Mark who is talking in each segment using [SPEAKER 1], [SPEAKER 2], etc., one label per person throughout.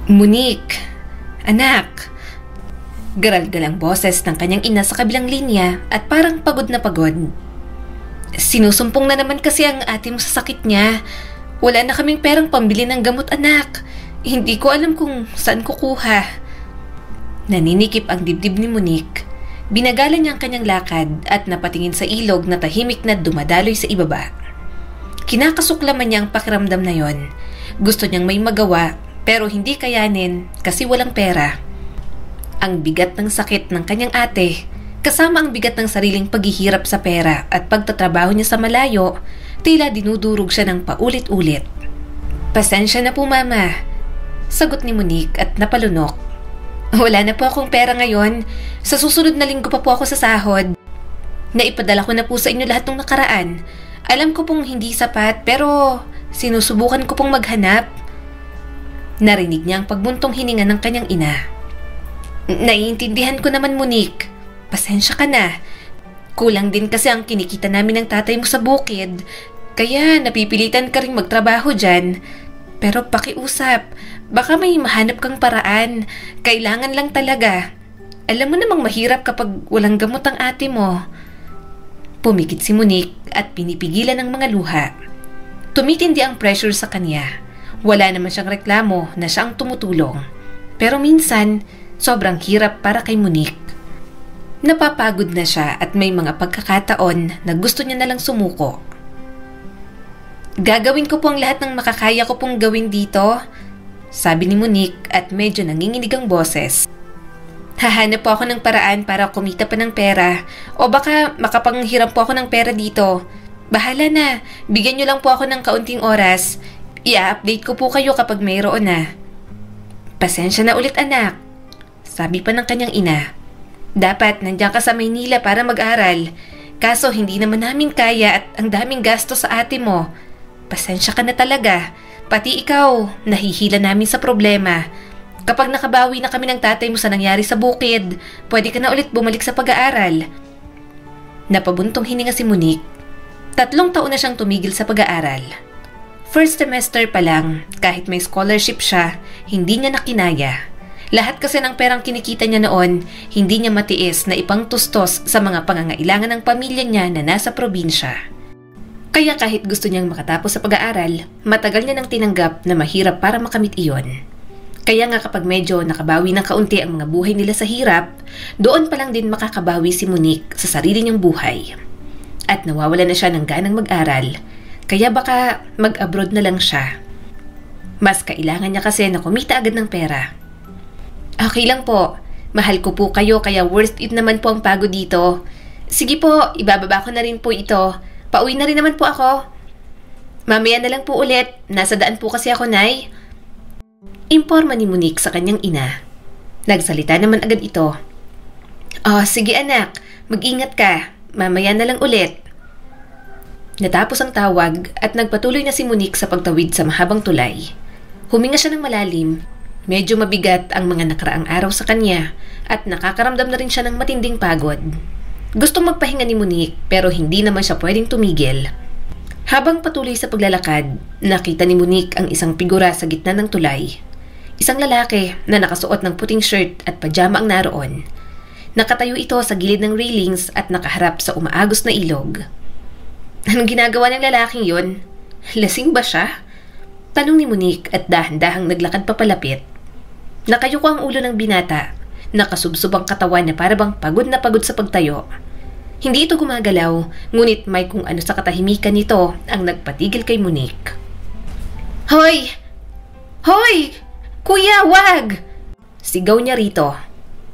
[SPEAKER 1] Monique, anak. Garalgal ang boses ng kanyang ina sa kabilang linya at parang pagod na pagod. Sinusumpong na naman kasi ang ate mo sa sakit niya. Wala na kaming perang pambili ng gamot, anak. Hindi ko alam kung saan kukuha. Naninikip ang dibdib ni Monique. Binagalan niya ang kanyang lakad at napatingin sa ilog na tahimik na dumadaloy sa ibaba. Kinakasuklaman niya ang pakiramdam na yon. Gusto niyang may magawa pero hindi kayanin kasi walang pera. Ang bigat ng sakit ng kanyang ate, kasama ang bigat ng sariling paghihirap sa pera at pagtatrabaho niya sa malayo, tila dinudurog siya ng paulit-ulit. "Pasensya na po, mama," sagot ni Monique at napalunok. "Wala na po akong pera ngayon. Sa susunod na linggo pa po ako sa sahod. Naipadala ko na po sa inyo lahat ng nakaraan. Alam ko pong hindi sapat pero sinusubukan ko pong maghanap." Narinig niya ang pagbuntong hininga ng kanyang ina. "Naiintindihan ko naman, Monique. Pasensya ka na. Kulang din kasi ang kinikita namin ng tatay mo sa bukid. Kaya napipilitan ka rin magtrabaho dyan. Pero pakiusap, baka may mahanap kang paraan. Kailangan lang talaga. Alam mo namang mahirap kapag walang gamot ang ate mo." Pumikit si Monique at pinipigilan ng mga luha. Tumitindi ang pressure sa kanya. Wala naman siyang reklamo na siya ang tumutulong. Pero minsan, sobrang hirap para kay Monique. Napapagod na siya at may mga pagkakataon na gusto niya nalang sumuko. "Gagawin ko po ang lahat ng makakaya ko pong gawin dito," sabi ni Monique at medyo nanginginig ang boses. "Hahanap po ako ng paraan para kumita pa ng pera o baka makapanghiram po ako ng pera dito. Bahala na, bigyan niyo lang po ako ng kaunting oras. I-update ko po kayo kapag mayroon na." "Pasensya na ulit, anak," sabi pa ng kanyang ina. "Dapat nandiyan ka sa Maynila para mag-aral. Kaso hindi naman namin kaya at ang daming gasto sa ate mo. Pasensya ka na talaga. Pati ikaw, nahihila namin sa problema. Kapag nakabawi na kami ng tatay mo sa nangyari sa bukid, pwede ka na ulit bumalik sa pag-aaral." Napabuntong hininga si Monique. 3 taon na siyang tumigil sa pag-aaral. First semester pa lang, kahit may scholarship siya, hindi niya nakinaya. Lahat kasi ng perang kinikita niya noon, hindi niya matiis na ipangtustos sa mga pangangailangan ng pamilya niya na nasa probinsya. Kaya kahit gusto niyang makatapos sa pag-aaral, matagal niya nang tinanggap na mahirap para makamit iyon. Kaya nga kapag medyo nakabawi ng kaunti ang mga buhay nila sa hirap, doon pa lang din makakabawi si Monique sa sarili niyang buhay. At nawawala na siya ng ganang mag-aral, kaya baka mag-abroad na lang siya. Mas kailangan niya kasi na kumita agad ng pera. "Okay lang po. Mahal ko po kayo kaya worth it naman po ang pagod dito. Sige po, ibababa ko na rin po ito. Pauwi na rin naman po ako. Mamaya na lang po ulit. Nasa daan po kasi ako, Nay." Imporma ni Monique sa kanyang ina. Nagsalita naman agad ito. "Oh, sige anak. Mag-ingat ka. Mamaya na lang ulit." Natapos ang tawag at nagpatuloy na si Monique sa pagtawid sa mahabang tulay. Huminga siya ng malalim. Medyo mabigat ang mga nakaraang araw sa kanya at nakakaramdam na rin siya ng matinding pagod. Gustong magpahinga ni Monique pero hindi naman siya pwedeng tumigil. Habang patuloy sa paglalakad, nakita ni Monique ang isang figura sa gitna ng tulay. Isang lalaki na nakasuot ng puting shirt at pajama ang naroon. Nakatayo ito sa gilid ng railings at nakaharap sa umaagos na ilog. Anong ginagawa ng lalaking yun? Lasing ba siya? Tanong ni Monique at dahan-dahang naglakad papalapit. Nakayuko ang ulo ng binata. Nakasubsob ang katawan na parabang pagod na pagod sa pagtayo. Hindi ito gumagalaw, ngunit may kung ano sa katahimikan nito ang nagpatigil kay Monique. "Hoy! Hoy! Kuya, wag!" Sigaw niya rito.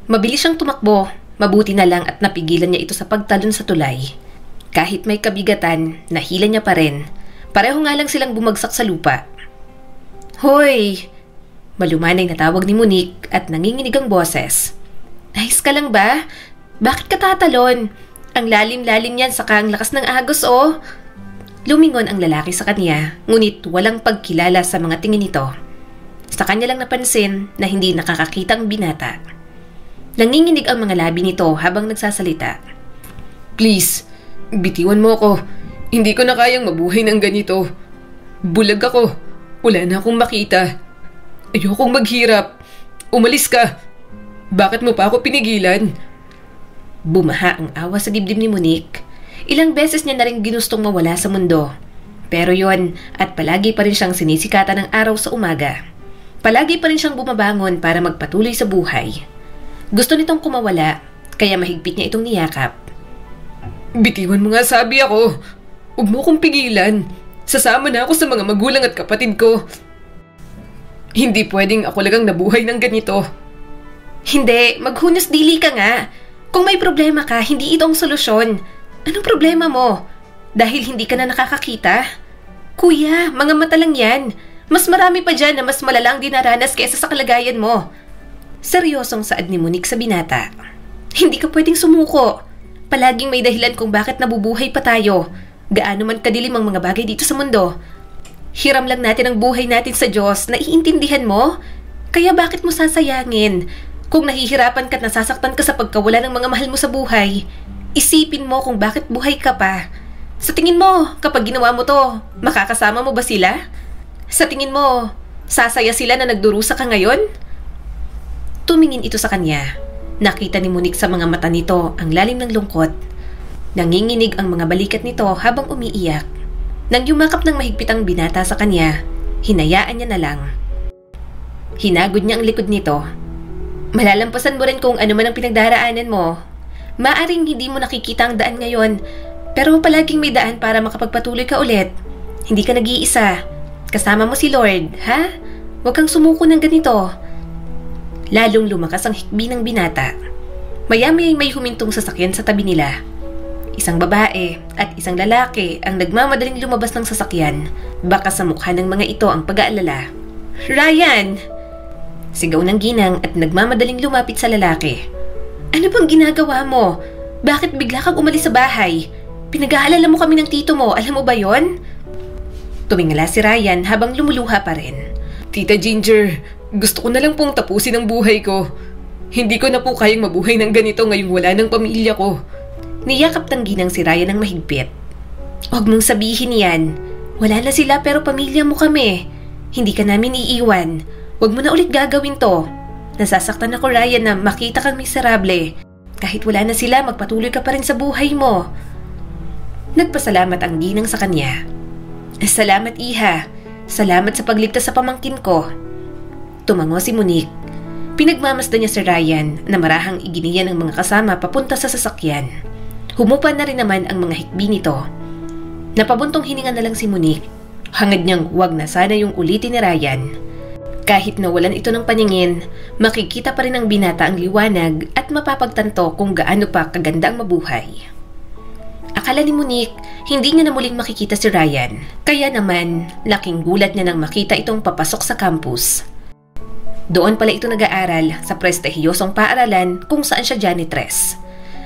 [SPEAKER 1] Mabilis siyang tumakbo, mabuti na lang at napigilan niya ito sa pagtalon sa tulay. Kahit may kabigatan, nahila niya pa rin. Pareho nga lang silang bumagsak sa lupa. "Hoy!" Malumanay na tawag ni Monique at nanginginig ang boses. "Ayos ka lang ba? Bakit ka tatalon? Ang lalim-lalim yan saka ang lakas ng agos oh." Lumingon ang lalaki sa kanya, ngunit walang pagkilala sa mga tingin nito. Sa kanya lang napansin na hindi nakakakita ang binata. Nanginginig ang mga labi nito habang nagsasalita. "Please, bitiwan mo ako. Hindi ko na kayang mabuhay ng ganito. Bulag ako. Wala na akong makita."
[SPEAKER 2] Ayokong maghirap. Umalis ka. Bakit mo pa ako pinigilan?
[SPEAKER 1] Bumaha ang awa sa dibdib ni Monique. Ilang beses niya na rin ginustong mawala sa mundo. Pero yon, at palagi pa rin siyang sinisikatan ng araw sa umaga. Palagi pa rin siyang bumabangon para magpatuloy sa buhay. Gusto nitong kumawala, kaya mahigpit niya itong niyakap.
[SPEAKER 2] Bitiwan mo nga, sabi ako. Huwag mo kong pigilan. Sasama na ako sa mga magulang at kapatid ko. Hindi pwedeng ako lang nabuhay ng ganito.
[SPEAKER 1] Hindi, maghunos dili ka nga. Kung may problema ka, hindi ito ang solusyon. Anong problema mo? Dahil hindi ka na nakakakita? Kuya, mga mata lang yan. Mas marami pa dyan na mas malala ang dinaranas kaysa sa kalagayan mo. Seryosong saad ni Monique sa binata. Hindi ka pwedeng sumuko. Palaging may dahilan kung bakit nabubuhay pa tayo. Gaano man kadilim ang mga bagay dito sa mundo. Hiram lang natin ang buhay natin sa Diyos, naiintindihan mo? Kaya bakit mo sasayangin? Kung nahihirapan ka at nasasaktan ka sa pagkawala ng mga mahal mo sa buhay, isipin mo kung bakit buhay ka pa. Sa tingin mo, kapag ginawa mo to, makakasama mo ba sila? Sa tingin mo, sasaya sila na nagdurusa ka ngayon? Tumingin ito sa kanya. Nakita ni Monique sa mga mata nito ang lalim ng lungkot. Nanginginig ang mga balikat nito habang umiiyak. Nang yumakap ng mahigpit ang binata sa kanya, hinayaan niya na lang. Hinagod niya ang likod nito. Malalampasan mo rin kung ano man ang pinagdaraanan mo. Maaring hindi mo nakikita ang daan ngayon, pero palaging may daan para makapagpatuloy ka ulit. Hindi ka nag-iisa. Kasama mo si Lord, ha? Huwag kang sumuko ng ganito. Lalong lumakas ang hikbi ng binata. Maya-maya may humintong sasakyan sa tabi nila. Isang babae at isang lalaki ang nagmamadaling lumabas ng sasakyan. Baka sa mukha ng mga ito ang pag-aalala. Ryan! Sigaw ng ginang at nagmamadaling lumapit sa lalaki. Ano bang ginagawa mo? Bakit bigla kang umalis sa bahay? Pinag-aalala mo kami ng tito mo, alam mo ba yon? Tumingala si Ryan habang lumuluha pa rin.
[SPEAKER 2] Tita Ginger, gusto ko na lang pong tapusin ang buhay ko. Hindi ko na po kayang mabuhay ng ganito ngayong wala ng pamilya ko.
[SPEAKER 1] Niyakap ng ginang si Ryan ng mahigpit. Huwag mong sabihin yan. Wala na sila pero pamilya mo kami. Hindi ka namin iiwan. Huwag mo na ulit gagawin to. Nasasaktan ako, Ryan, na makita kang miserable. Kahit wala na sila, magpatuloy ka pa rin sa buhay mo. Nagpasalamat ang ginang sa kanya. Salamat, iha. Salamat sa pagligtas sa pamangkin ko. Tumango si Monique. Pinagmamasdan niya si Ryan na marahang iginiya ng mga kasama papunta sa sasakyan. Humupa na rin naman ang mga hikbi nito. Napabuntong hininga na lang si Monique. Hangad niyang wag na sana yung ulitin ni Ryan. Kahit nawalan ito ng paningin, makikita pa rin ng binata ang liwanag at mapapagtanto kung gaano pa kaganda ang mabuhay. Akala ni Monique, hindi niya na muling makikita si Ryan. Kaya naman, laking gulat niya nang makita itong papasok sa campus. Doon pala ito nag-aaral sa prestihiyosong paaralan kung saan siya janitress.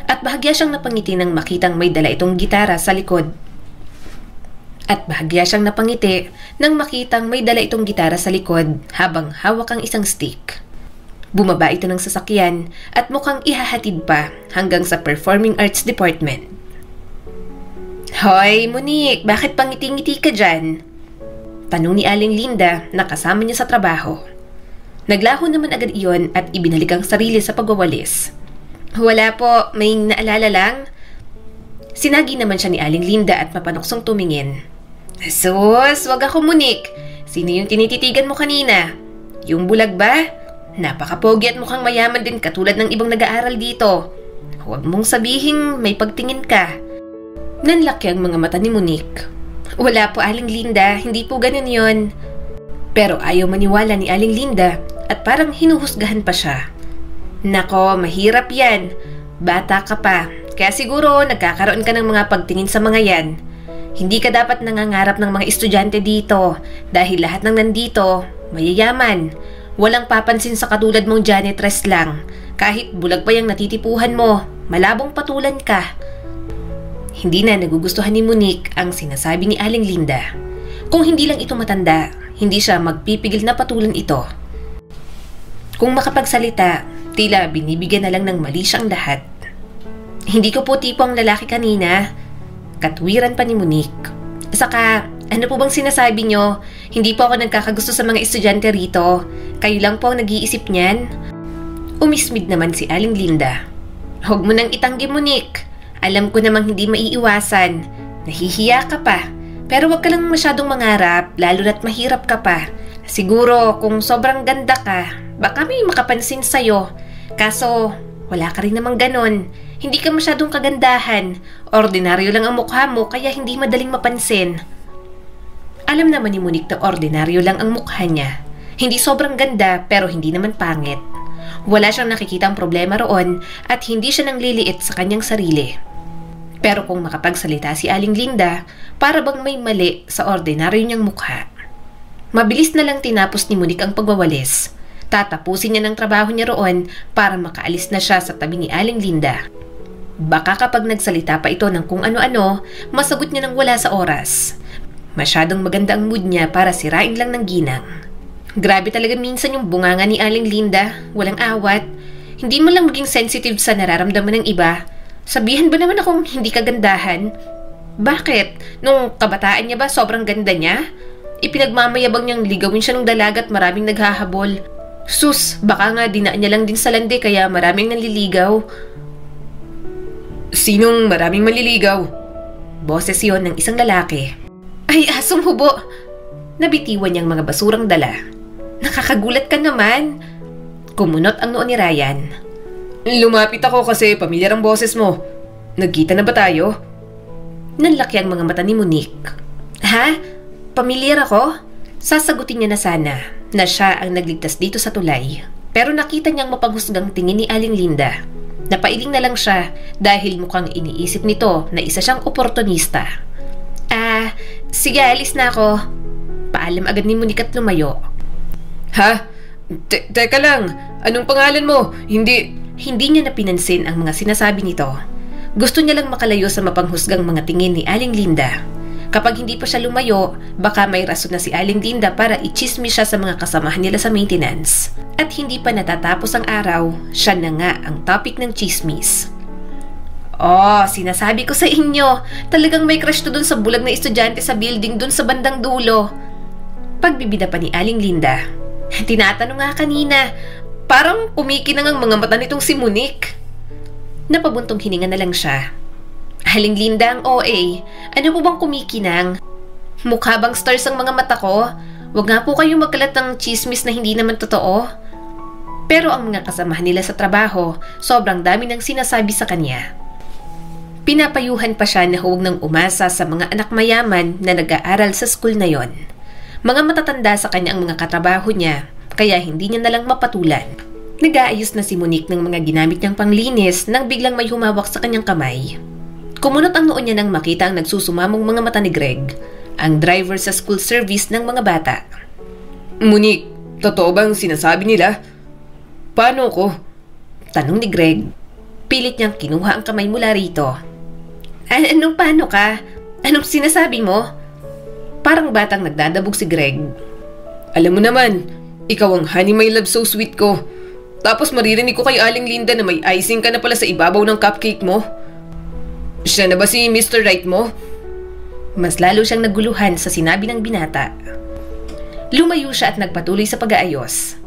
[SPEAKER 1] At bahagya siyang napangiti nang makitang may dala itong gitara sa likod. Habang hawak ang isang stick. Bumaba ito ng sasakyan at mukhang ihahatid pa hanggang sa Performing Arts Department. Hoy, Monique, bakit pangiti-ngiti ka dyan? Tanong ni Aling Linda na kasama niya sa trabaho. Naglaho naman agad iyon at ibinalik ang sarili sa pagwawalis. Wala po, may naalala lang. Sinagi naman siya ni Aling Linda at mapanuksong tumingin. Sus, wag ako, Monique. Sino yung tinititigan mo kanina? Yung bulag ba? Napakapogi at mukhang mayaman din katulad ng ibang nag-aaral dito. Huwag mong sabihing may pagtingin ka. Nanlaki ang mga mata ni Monique. Wala po, Aling Linda, hindi po ganun yon. Pero ayaw maniwala ni Aling Linda at parang hinuhusgahan pa siya. Nako, mahirap yan. Bata ka pa, kaya siguro nagkakaroon ka ng mga pagtingin sa mga yan. Hindi ka dapat nangangarap ng mga estudyante dito dahil lahat ng nandito, mayayaman. Walang papansin sa katulad mong janitress lang. Kahit bulag pa yung natitipuhan mo, malabong patulan ka. Hindi na nagugustuhan ni Monique ang sinasabi ni Aling Linda. Kung hindi lang ito matanda, hindi siya magpipigil na patulan ito. Kung makapagsalita, tila binibigyan na lang ng mali siyang lahat. Hindi ko po tipo ang lalaki kanina. Katwiran pa ni Monique. Saka, Ano po bang sinasabi nyo? Hindi po ako nagkakagusto sa mga estudyante rito. Kayo lang po ang nag-iisip niyan. Umismid naman si Aling Linda. Huwag mo nang itanggi, Monique. Alam ko namang hindi maiiwasan. Nahihiya ka pa. Pero wag ka lang masyadong mangarap, lalo na't mahirap ka pa. Siguro kung sobrang ganda ka, baka may makapansin sa'yo. Kaso wala ka rin namang ganon. Hindi ka masyadong kagandahan. Ordinaryo lang ang mukha mo kaya hindi madaling mapansin. Alam naman ni Monique na ordinaryo lang ang mukha niya. Hindi sobrang ganda pero hindi naman pangit. Wala siyang nakikitang problema roon at hindi siya nangliliit sa kanyang sarili. Pero kung makapagsalita si Aling Linda, para bang may mali sa ordinaryo niyang mukha. Mabilis na lang tinapos ni Monique ang pagwawalis. Tatapusin niya ng trabaho niya roon para makaalis na siya sa tabi ni Aling Linda. Baka kapag nagsalita pa ito ng kung ano-ano, masagot niya ng wala sa oras. Masyadong maganda ang mood niya para sirain lang ng ginang. Grabe talaga minsan yung bunganga ni Aling Linda, walang awat. Hindi mo lang maging sensitive sa nararamdaman ng iba. Sabihan ba naman akong hindi kagandahan? Bakit? Nung kabataan niya ba sobrang ganda niya? Ipinagmamayabang niyang ligawin siya ng dalaga at maraming naghahabol. Sus, baka nga dinaan niya lang din sa lande kaya maraming nanliligaw.
[SPEAKER 2] Sinong maraming manliligaw?
[SPEAKER 1] Boses yon ng isang lalaki. Ay, asong hubo! Nabitiwan niyang mga basurang dala. Nakakagulat ka naman. Kumunot ang noo ni Ryan.
[SPEAKER 2] Lumapit ako kasi pamilyar ang boses mo. Nagkita na ba tayo?
[SPEAKER 1] Nanlaki ang mga mata ni Monique. Ha? Pamilyar ako? Sasagutin niya na sana na siya ang nagligtas dito sa tulay. Pero nakita niyang mapanghusgang tingin ni Aling Linda. Napailing na lang siya dahil mukhang iniisip nito na isa siyang oportunista. Sige, alis na ako. Paalam agad ni Monique at lumayo.
[SPEAKER 2] Ha? Teka lang. Anong pangalan mo? Hindi
[SPEAKER 1] niya napinansin ang mga sinasabi nito. Gusto niya lang makalayo sa mapanghusgang mga tingin ni Aling Linda. Kapag hindi pa siya lumayo, baka may rason na si Aling Linda para ichismis siya sa mga kasamahan nila sa maintenance. At hindi pa natatapos ang araw, siya na nga ang topic ng chismis. Oh, sinasabi ko sa inyo, talagang may crush to dun sa bulag na estudyante sa building dun sa bandang dulo. Pagbibida pa ni Aling Linda. Tinatanong nga kanina, parang pumikinang ang mga mata nitong si Monique. Napabuntong hininga na lang siya. Aling Linda ang OA, ano po bang kumikinang? Mukha bang stars ang mga mata ko? Huwag nga po kayong magkalat ng chismis na hindi naman totoo. Pero ang mga kasamahan nila sa trabaho, sobrang dami nang sinasabi sa kanya. Pinapayuhan pa siya na huwag nang umasa sa mga anak mayaman na nag-aaral sa school na yon. Mga matatanda sa kanya ang mga katrabaho niya, kaya hindi niya nalang mapatulan. Nag-aayos na si Monique ng mga ginamit niyang panglinis nang biglang may humawak sa kanyang kamay. Kumunot ang noo niya nang makita ang nagsusumamong mga mata ni Greg, ang driver sa school service ng mga bata.
[SPEAKER 2] Monique, totoo bang sinasabi nila? Paano ko?
[SPEAKER 1] Tanong ni Greg. Pilit niyang kinuha ang kamay mula rito. Anong paano ka? Anong sinasabi mo? Parang batang nagdadabog si Greg.
[SPEAKER 2] Alam mo naman, ikaw ang honey my love so sweet ko. Tapos maririnig ko kay Aling Linda na may icing ka na pala sa ibabaw ng cupcake mo. Siya na ba si Mr. Right mo?
[SPEAKER 1] Mas lalo siyang naguluhan sa sinabi ng binata. Lumayo siya at nagpatuloy sa pag-aayos.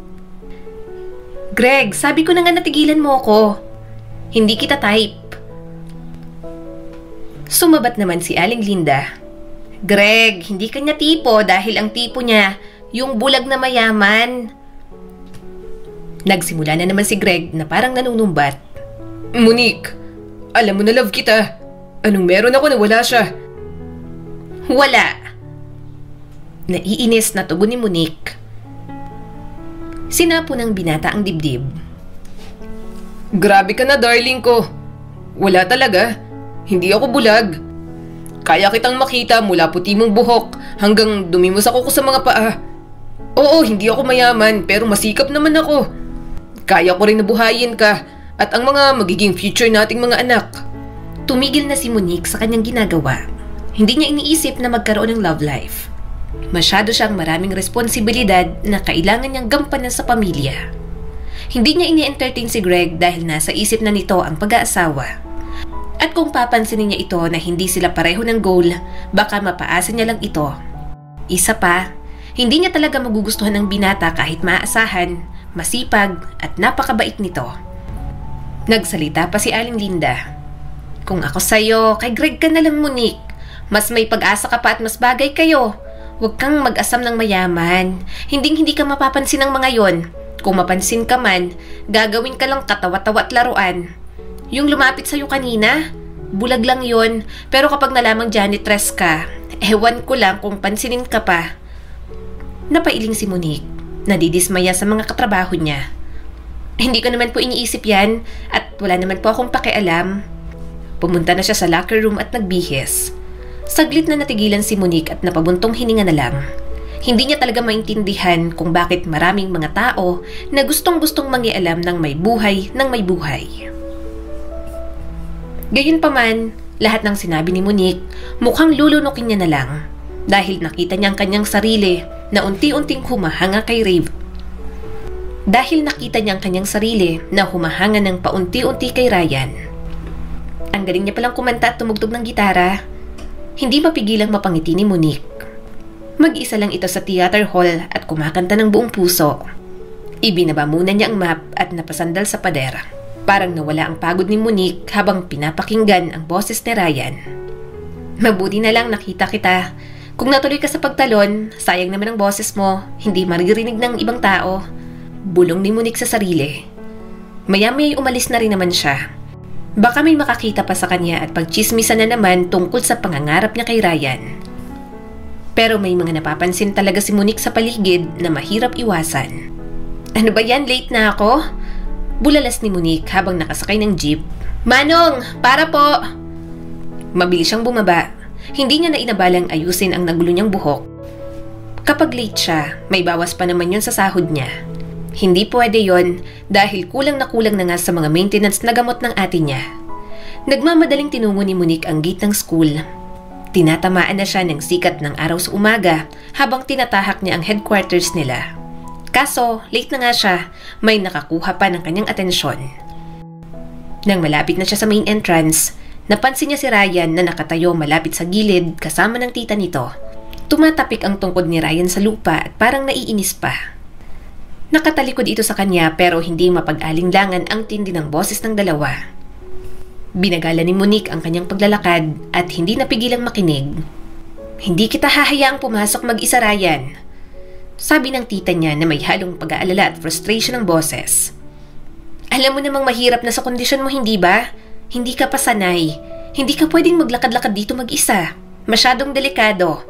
[SPEAKER 1] Greg, sabi ko na nga natigilan mo ako. Hindi kita type. Sumabat naman si Aling Linda. Greg, hindi kanya tipo dahil ang tipo niya, yung bulag na mayaman. Nagsimula na naman si Greg na parang nanunumbat.
[SPEAKER 2] Monique, alam mo na love kita. Anong meron ako na wala siya?
[SPEAKER 1] Wala. Naiinis na tugon ni Monique. Sinapo ng binata ang dibdib.
[SPEAKER 2] Grabe ka na darling ko. Wala talaga. Hindi ako bulag. Kaya kitang makita mula puti mong buhok hanggang dumimos ako sa mga paa. Oo, hindi ako mayaman pero masikap naman ako. Kaya ko rin nabuhayin ka at ang mga magiging future nating mga anak.
[SPEAKER 1] Tumigil na si Monique sa kanyang ginagawa. Hindi niya iniisip na magkaroon ng love life. Masyado siyang maraming responsibilidad na kailangan niyang gampanan sa pamilya. Hindi niya ini-entertain si Greg dahil nasa isip na nito ang pag-aasawa. At kung papansinin niya ito na hindi sila pareho ng goal, baka mapaasin niya lang ito Isa pa, hindi niya talaga magugustuhan ng binata kahit maaasahan, masipag at napakabait nito. Nagsalita pa si Aling Linda. Kung ako sa'yo, kay Greg ka na lang, Monique. Mas may pag-asa ka pa at mas bagay kayo. Huwag kang mag-asam ng mayaman. Hindi ka mapapansin ng mga yon. Kung mapansin ka man, gagawin ka lang katawa-tawa at laruan. Yung lumapit sa'yo kanina, bulag lang yon. Pero kapag nalamang janitress ka, ewan ko lang kung pansinin ka pa. Napailing si Monique. Nadidismaya sa mga katrabaho niya. Hindi ko naman po iniisip yan at wala naman po akong pakialam. Pumunta na siya sa locker room at nagbihis. Saglit na natigilan si Monique at napabuntong hininga na lang. Hindi niya talaga maintindihan kung bakit maraming mga tao na gustong-gustong mangialam ng may buhay ng may buhay. Gayunpaman, lahat ng sinabi ni Monique, mukhang lulunukin niya na lang dahil nakita niya ang kanyang sarili na unti-unting humahanga kay Rave. Dahil nakita niya ang kanyang sarili na humahanga ng paunti-unti kay Ryan. Ang galing niya palang kumanta at tumugtog ng gitara. Hindi mapigilang mapangiti ni Monique. Mag-isa lang ito sa theater hall at kumakanta ng buong puso. Ibinaba muna niya ang map at napasandal sa pader. Parang nawala ang pagod ni Monique habang pinapakinggan ang boses ni Ryan. Mabuti na lang nakita kita. Kung natuloy ka sa pagtalon, sayang naman ang boses mo, hindi maririnig ng ibang tao. Bulong ni Monique sa sarili. Maya-maya umalis na rin naman siya. Baka may makakita pa sa kanya at pagchismisan na naman tungkol sa pangangarap niya kay Ryan. Pero may mga napapansin talaga si Monique sa paligid na mahirap iwasan. Ano ba yan? Late na ako? Bulalas ni Monique habang nakasakay ng jeep. Manong! Para po! Mabilis siyang bumaba. Hindi niya na inabalang ayusin ang nagulo niyang buhok. Kapag late siya, may bawas pa naman yun sa sahod niya. Hindi pwede yon dahil kulang na nga sa mga maintenance na gamot ng ate niya. Nagmamadaling tinungo ni Monique ang gate ng school. Tinatamaan na siya ng sikat ng araw sa umaga habang tinatahak niya ang headquarters nila. Kaso, late na nga siya, may nakakuha pa ng kanyang atensyon. Nang malapit na siya sa main entrance, napansin niya si Ryan na nakatayo malapit sa gilid kasama ng tita nito. Tumatapik ang tungkod ni Ryan sa lupa at parang naiinis pa. Nakatalikod ito sa kanya pero hindi mapag-alinlangan ang tindi ng boses ng dalawa. Binagala ni Monique ang kanyang paglalakad at hindi napigilang makinig. Hindi kita hahayaang pumasok mag-isa, Ryan. Sabi ng tita niya na may halong pag-aalala at frustration ng boses. Alam mo namang mahirap na sa kondisyon mo, hindi ba? Hindi ka pa sanay. Hindi ka pwedeng maglakad-lakad dito mag-isa. Masyadong delikado.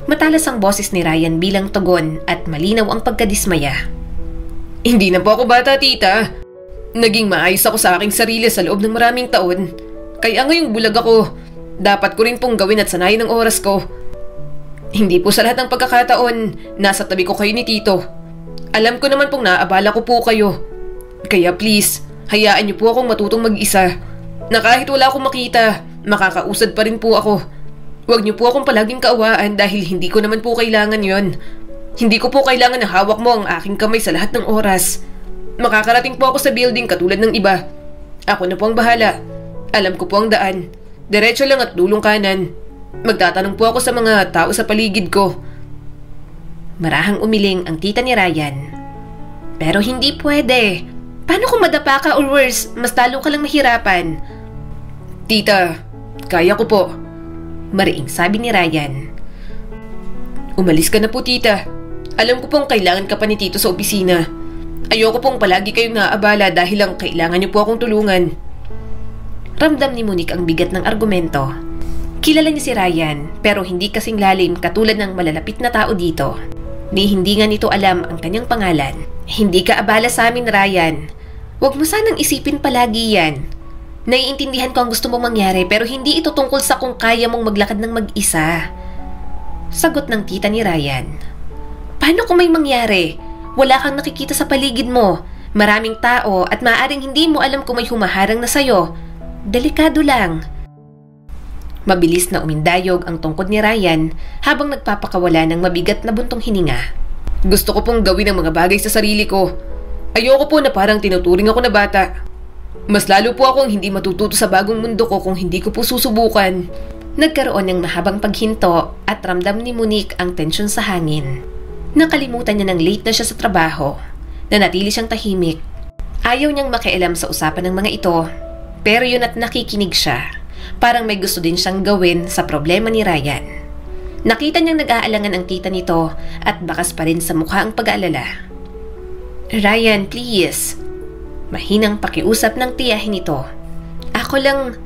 [SPEAKER 1] Matalas ang boses ni Ryan bilang tugon at malinaw ang pagkadismaya.
[SPEAKER 2] Hindi na po ako bata, tita. Naging maayos ako sa aking sarili sa loob ng maraming taon. Kaya ngayong bulag ako. Dapat ko rin pong gawin at sanayin ang oras ko. Hindi po sa lahat ng pagkakataon, nasa tabi ko kayo ni Tito. Alam ko naman pong naabala ko po kayo. Kaya please, hayaan niyo po akong matutong mag-isa. Na kahit wala akong makita, makakausad pa rin po ako. Huwag niyo po akong palaging kaawaan dahil hindi ko naman po kailangan yon. Hindi ko po kailangan na hawak mo ang aking kamay sa lahat ng oras. Makakarating po ako sa building katulad ng iba. Ako na po ang bahala. Alam ko po ang daan. Diretso lang at dulong kanan. Magtatanong po ako sa mga tao sa paligid ko.
[SPEAKER 1] Marahang umiling ang tita ni Ryan. Pero hindi pwede. Paano kung madapa ka or worse, mas talo ka lang mahirapan?
[SPEAKER 2] Tita, kaya ko po.
[SPEAKER 1] Mariing sabi ni Ryan.
[SPEAKER 2] Umalis ka na po, tita. Alam ko pong kailangan ka pa ni Tito sa opisina. Ayoko pong palagi kayong naabala dahil lang kailangan niyo po akong tulungan.
[SPEAKER 1] Ramdam ni Monique ang bigat ng argumento. Kilala niya si Ryan pero hindi kasing lalim katulad ng malalapit na tao dito. Ni hindi nga nito alam ang kanyang pangalan. Hindi ka abala sa amin, Ryan. Huwag mo sanang isipin palagi yan. Naiintindihan ko ang gusto mong mangyari pero hindi ito tungkol sa kung kaya mong maglakad ng mag-isa. Sagot ng tita ni Ryan. Paano kung may mangyari? Wala kang nakikita sa paligid mo. Maraming tao at maaaring hindi mo alam kung may humaharang na sayo. Delikado lang. Mabilis na umindayog ang tungkod ni Ryan habang nagpapakawala ng mabigat na buntong hininga.
[SPEAKER 2] Gusto ko pong gawin ang mga bagay sa sarili ko. Ayoko po na parang tinuturing ako na bata. Mas lalo po akong hindi matututo sa bagong mundo ko kung hindi ko po susubukan.
[SPEAKER 1] Nagkaroon ng mahabang paghinto at ramdam ni Monique ang tensyon sa hangin. Nakalimutan niya ng late na siya sa trabaho. Nanatili siyang tahimik. Ayaw niyang makialam sa usapan ng mga ito, pero yun at nakikinig siya. Parang may gusto din siyang gawin sa problema ni Ryan. Nakita niyang nag-aalangan ang tita nito at bakas pa rin sa mukha ang pag-aalala. Ryan, please. Mahinang pakiusap ng tiyahin nito. Ako lang.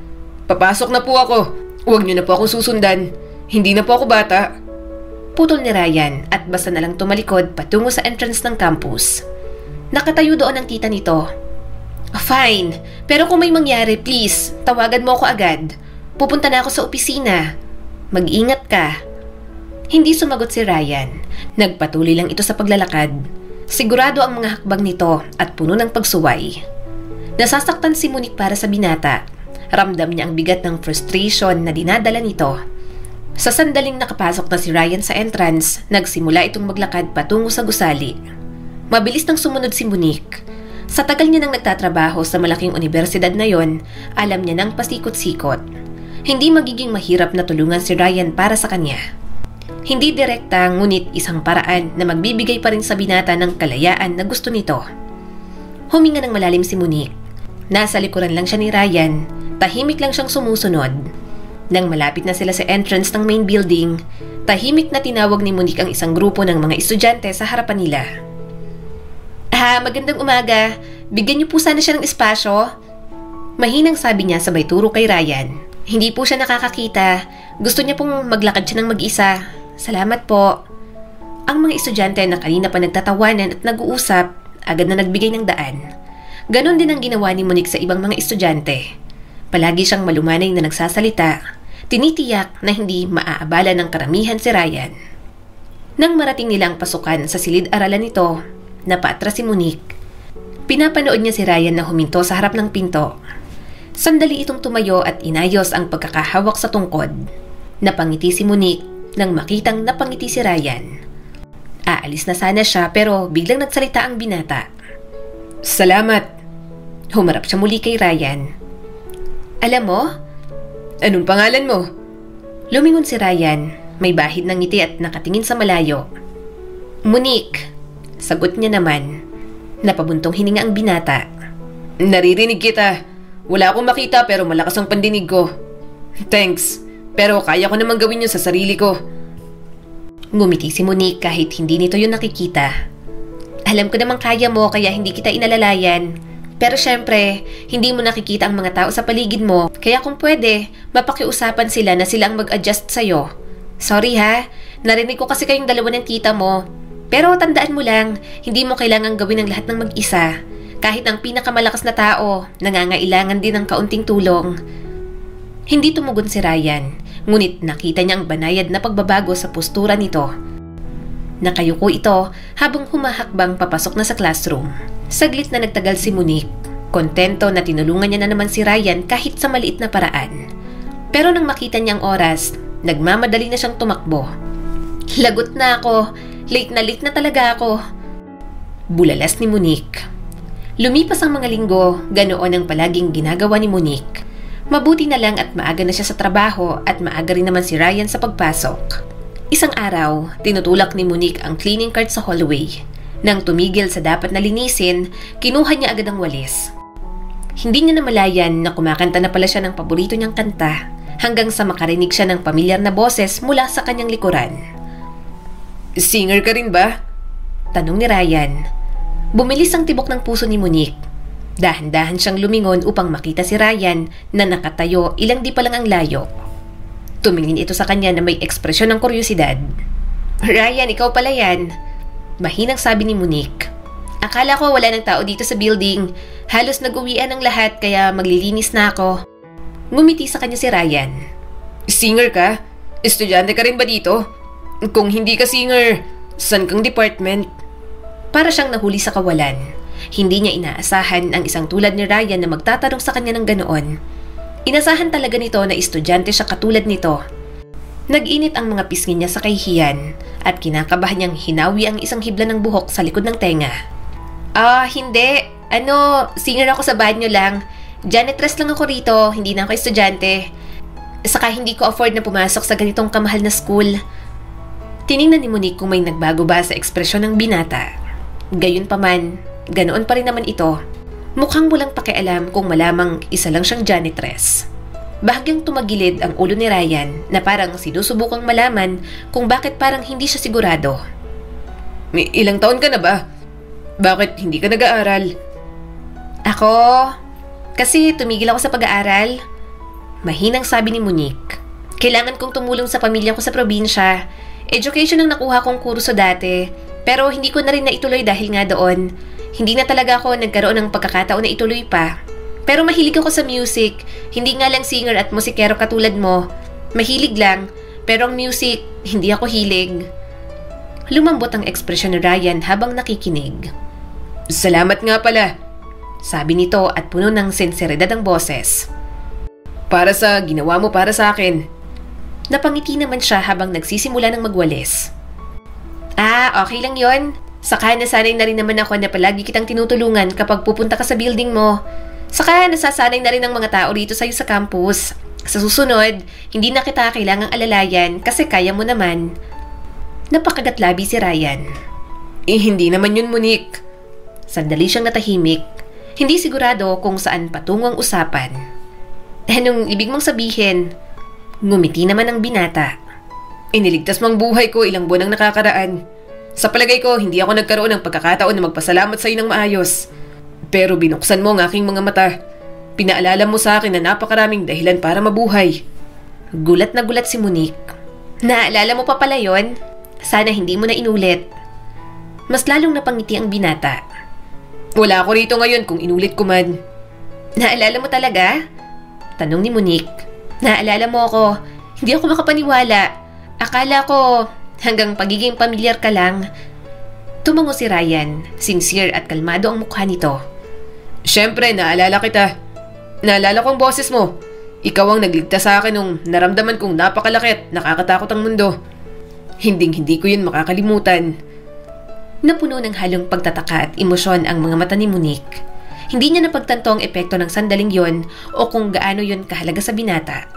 [SPEAKER 2] Papasok na po ako. Huwag niyo na po akong susundan. Hindi na po ako bata.
[SPEAKER 1] Putol ni Ryan at basta na lang tumalikod patungo sa entrance ng campus. Nakatayo doon ang tita nito. Fine, pero kung may mangyari, please, tawagan mo ako agad. Pupunta na ako sa opisina. Mag-ingat ka. Hindi sumagot si Ryan. Nagpatuloy lang ito sa paglalakad. Sigurado ang mga hakbang nito at puno ng pagsuway. Nasasaktan si Monique para sa binata. Ramdam niya ang bigat ng frustration na dinadala nito. Sa sandaling nakapasok na si Ryan sa entrance, nagsimula itong maglakad patungo sa gusali. Mabilis nang sumunod si Monique. Sa tagal niya nang nagtatrabaho sa malaking universidad na yon, alam niya nang pasikot-sikot. Hindi magiging mahirap na tulungan si Ryan para sa kanya. Hindi direkta, ngunit isang paraan na magbibigay pa rin sa binata ng kalayaan na gusto nito. Huminga ng malalim si Monique. Nasa likuran lang siya ni Ryan. Tahimik lang siyang sumusunod. Nang malapit na sila sa entrance ng main building, tahimik na tinawag ni Monique ang isang grupo ng mga estudyante sa harapan nila. Magandang umaga. Bigyan niyo po sana siya ng espasyo. Mahinang sabi niya sabay turo kay Ryan. Hindi po siya nakakakita. Gusto niya pong maglakad siya ng mag-isa. Salamat po. Ang mga estudyante na kanina pa nagtatawanan at nag-uusap, agad na nagbigay ng daan. Ganon din ang ginawa ni Monique sa ibang mga estudyante. Palagi siyang malumanay na nagsasalita, tinitiyak na hindi maaabala ng karamihan si Ryan. Nang marating nila ang pasukan sa silid-aralan nito, napaatras si Monique. Pinapanood niya si Ryan na huminto sa harap ng pinto. Sandali itong tumayo at inayos ang pagkakahawak sa tungkod. Napangiti si Monique nang makitang napangiti si Ryan. Aalis na sana siya pero biglang nagsalita ang binata.
[SPEAKER 2] Salamat.
[SPEAKER 1] Humarap siya muli kay Ryan. Alam mo?
[SPEAKER 2] Anong pangalan mo?
[SPEAKER 1] Lumingon si Ryan, may bahid ng ngiti at nakatingin sa malayo. Monique, sagot niya naman. Napabuntong hininga ang binata.
[SPEAKER 2] Naririnig kita. Wala akong makita pero malakas ang pandinig ko. Thanks, pero kaya ko namang gawin yun sa sarili ko.
[SPEAKER 1] Ngumiti si Monique kahit hindi nito yun nakikita. Alam ko namang kaya mo kaya hindi kita inalalayan. Pero syempre, hindi mo nakikita ang mga tao sa paligid mo, kaya kung pwede, mapakiusapan sila na sila ang mag-adjust sa'yo. Sorry ha, narinig ko kasi kayong dalawa ng tita mo. Pero tandaan mo lang, hindi mo kailangang gawin ang lahat ng mag-isa. Kahit ang pinakamalakas na tao, nangangailangan din ng kaunting tulong. Hindi tumugon si Ryan, ngunit nakita niya ang banayad na pagbabago sa postura nito. Nakayuko ito habang humahakbang papasok na sa classroom. Saglit na nagtagal si Monique. Kontento na tinulungan niya na naman si Ryan kahit sa maliit na paraan. Pero nang makita niya ang oras, nagmamadali na siyang tumakbo. Lagot na ako. Late na talaga ako. Bulalas ni Monique. Lumipas ang mga linggo, ganoon ang palaging ginagawa ni Monique. Mabuti na lang at maaga na siya sa trabaho at maaga rin naman si Ryan sa pagpasok. Isang araw, tinutulak ni Monique ang cleaning cart sa hallway. Nang tumigil sa dapat na linisin, kinuha niya agad ang walis. Hindi niya namalayan na kumakanta na pala siya ng paborito niyang kanta hanggang sa makarinig siya ng pamilyar na boses mula sa kanyang likuran.
[SPEAKER 2] Singer ka rin ba?
[SPEAKER 1] Tanong ni Ryan. Bumilis ang tibok ng puso ni Monique. Dahan-dahan siyang lumingon upang makita si Ryan na nakatayo ilang di pa lang ang layo. Tumingin ito sa kanya na may ekspresyon ng kuryosidad. Ryan, ikaw pala yan. Mahinang sabi ni Monique. Akala ko wala ng tao dito sa building. Halos nag-uwian ng lahat kaya maglilinis na ako. Ngumiti sa kanya si Ryan.
[SPEAKER 2] Singer ka? Estudyante ka rin ba dito? Kung hindi ka singer, saan kang department?
[SPEAKER 1] Para siyang nahuli sa kawalan. Hindi niya inaasahan ang isang tulad ni Ryan na magtatanong sa kanya ng ganoon. Inasahan talaga nito na estudyante siya katulad nito. Nag-init ang mga pisngi niya sa kahihiyan at kinakabahan niyang hinawi ang isang hibla ng buhok sa likod ng tenga. Hindi. Singer ako sa banyo lang. Janitress lang ako rito, hindi na ako estudyante. Saka hindi ko afford na pumasok sa ganitong kamahal na school. Tiningnan ni Monique kung may nagbago ba sa ekspresyon ng binata. Gayunpaman, ganoon pa rin naman ito. Mukhang walang pakialam kung malamang isa lang siyang janitress. Bahagyang tumagilid ang ulo ni Ryan na parang sinusubukang malaman kung bakit parang hindi siya sigurado.
[SPEAKER 2] May ilang taon ka na ba? Bakit hindi ka nag-aaral?
[SPEAKER 1] Ako? Kasi tumigil ako sa pag-aaral. Mahinang sabi ni Monique. Kailangan kong tumulong sa pamilya ko sa probinsya. Education ang nakuha kong kurso dati, pero hindi ko na rin naituloy dahil nga doon. Hindi na talaga ako nagkaroon ng pagkakataon na ituloy pa. Pero mahilig ako sa music, hindi nga lang singer at musikero katulad mo. Mahilig lang, pero ang music, hindi ako hilig. Lumambot ang ekspresyon ni Ryan habang nakikinig.
[SPEAKER 2] Salamat nga pala,
[SPEAKER 1] sabi nito at puno ng sinseridad ang boses.
[SPEAKER 2] Para sa ginawa mo para sa akin.
[SPEAKER 1] Napangiti naman siya habang nagsisimula ng magwalis. Okay lang yon. Saka nasanay na rin naman ako na palagi kitang tinutulungan kapag pupunta ka sa building mo. Saka nasasanay na rin ang mga tao rito sa'yo sa campus. Sa susunod, hindi na kita kailangang alalayan kasi kaya mo naman. Napakagatlabi si Ryan.
[SPEAKER 2] Hindi naman yun, Monique.
[SPEAKER 1] Sandali siyang natahimik. Hindi sigurado kung saan patungo ang usapan. Anong ibig mong sabihin? Ngumiti naman ang binata.
[SPEAKER 2] Iniligtas mo ang buhay ko ilang buwan ang nakakaraan. Sa palagay ko, hindi ako nagkaroon ng pagkakataon na magpasalamat sa iyo ng maayos. Pero binuksan mo ang aking mga mata. Pinaalala mo sa akin na napakaraming dahilan para mabuhay.
[SPEAKER 1] Gulat na gulat si Monique. Naalala mo pa pala yon? Sana hindi mo na inulit. Mas lalong napangiti ang binata.
[SPEAKER 2] Wala ako rito ngayon kung inulit ko man.
[SPEAKER 1] Naalala mo talaga? Tanong ni Monique. Naalala mo ako. Hindi ako makapaniwala. Akala ko hanggang pagiging pamilyar ka lang. Tumango si Ryan. Sincere at kalmado ang mukha nito.
[SPEAKER 2] Siyempre, naalala kita. Naalala ko ang boses mo. Ikaw ang nagligtas sa akin nung naramdaman kong napakalaki at nakakatakot ang mundo. Hinding-hindi ko yun makakalimutan.
[SPEAKER 1] Napuno ng halong pagtataka at emosyon ang mga mata ni Monique. Hindi niya napagtanto ang epekto ng sandaling yon o kung gaano yon kahalaga sa binata.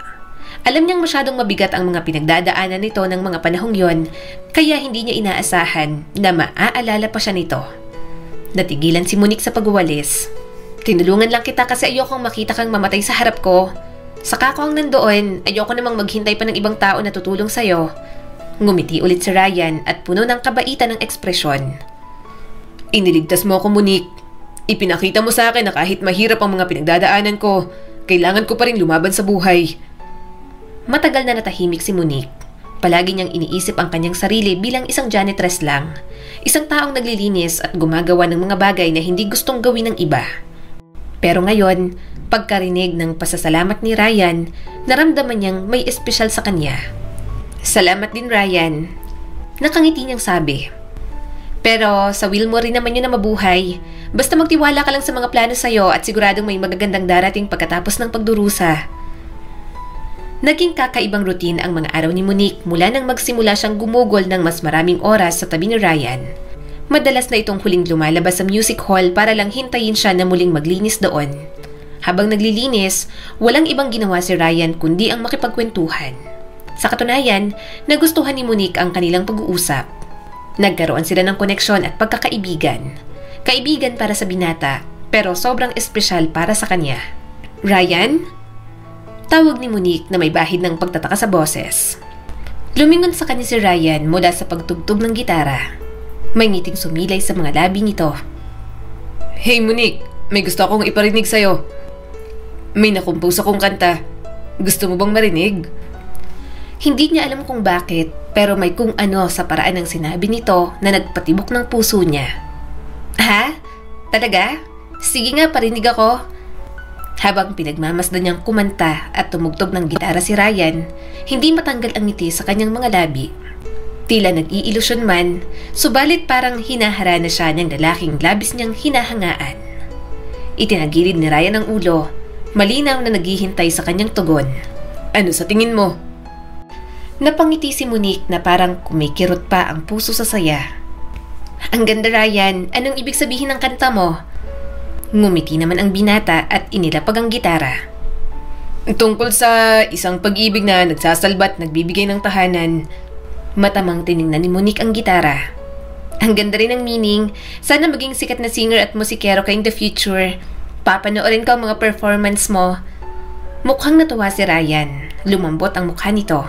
[SPEAKER 1] Alam niyang masyadong mabigat ang mga pinagdadaanan nito ng mga panahong yon, kaya hindi niya inaasahan na maaalala pa siya nito. Natigilan si Monique sa pagwawalis. Tinulungan lang kita kasi ayokong makita kang mamatay sa harap ko. Saka ko ang nandoon, ayoko namang maghintay pa ng ibang tao na tutulong sa'yo. Ngumiti ulit si Ryan at puno ng kabaitan ng ekspresyon.
[SPEAKER 2] Iniligtas mo ako, Monique. Ipinakita mo sa akin na kahit mahirap ang mga pinagdadaanan ko, kailangan ko pa rin lumaban sa buhay.
[SPEAKER 1] Matagal na natahimik si Monique. Palagi niyang iniisip ang kanyang sarili bilang isang janitress lang. Isang taong naglilinis at gumagawa ng mga bagay na hindi gustong gawin ng iba. Pero ngayon, pagkarinig ng pasasalamat ni Ryan, naramdaman niyang may espesyal sa kanya. Salamat din, Ryan. Nakangiti niyang sabi. Pero sa will mo rin naman yun na mabuhay. Basta magtiwala ka lang sa mga plano sa'yo at siguradong may magagandang darating pagkatapos ng pagdurusa. Naging kakaibang routine ang mga araw ni Monique mula nang magsimula siyang gumugol ng mas maraming oras sa tabi ni Ryan. Madalas na itong huling lumalabas sa music hall para lang hintayin siya na muling maglinis doon. Habang naglilinis, walang ibang ginawa si Ryan kundi ang makipagkwentuhan. Sa katunayan, nagustuhan ni Monique ang kanilang pag-uusap. Nagkaroon sila ng koneksyon at pagkakaibigan. Kaibigan para sa binata, pero sobrang espesyal para sa kanya. Ryan? Tawag ni Monique na may bahid ng pagtataka sa boses. Lumingon sa kanya si Ryan mula sa pagtugtog ng gitara. May ngiting sumilay sa mga labi nito.
[SPEAKER 2] Hey Monique, may gusto akong iparinig sa'yo. May nakumpos akong kanta. Gusto mo bang marinig?
[SPEAKER 1] Hindi niya alam kung bakit, pero may kung ano sa paraan ng sinabi nito na nagpatibok ng puso niya. Ha? Talaga? Sige nga, parinig ako. Habang pinagmamasdan niyang kumanta at tumugtog ng gitara si Ryan, hindi matanggal ang ngiti sa kanyang mga labi. Tila nag-iilusyon man, subalit parang hinahara na siya ng lalaking labis niyang hinahangaan. Itinagilid ni Ryan ang ulo, malinaw na naghihintay sa kanyang tugon.
[SPEAKER 2] Ano sa tingin mo?
[SPEAKER 1] Napangiti si Monique na parang kumikirot pa ang puso sa saya. Ang ganda, Ryan. Anong ibig sabihin ng kanta mo? Ngumiti naman ang binata at inilapag ang gitara.
[SPEAKER 2] Tungkol sa isang pag-ibig na nagsasalbat, nagbibigay ng tahanan.
[SPEAKER 1] Matamang tiningnan ni Monique ang gitara. Ang ganda rin ng meaning. Sana maging sikat na singer at musikero ka in the future. Papanoorin ko ang mga performance mo. Mukhang natuwa si Ryan. Lumambot ang mukha nito.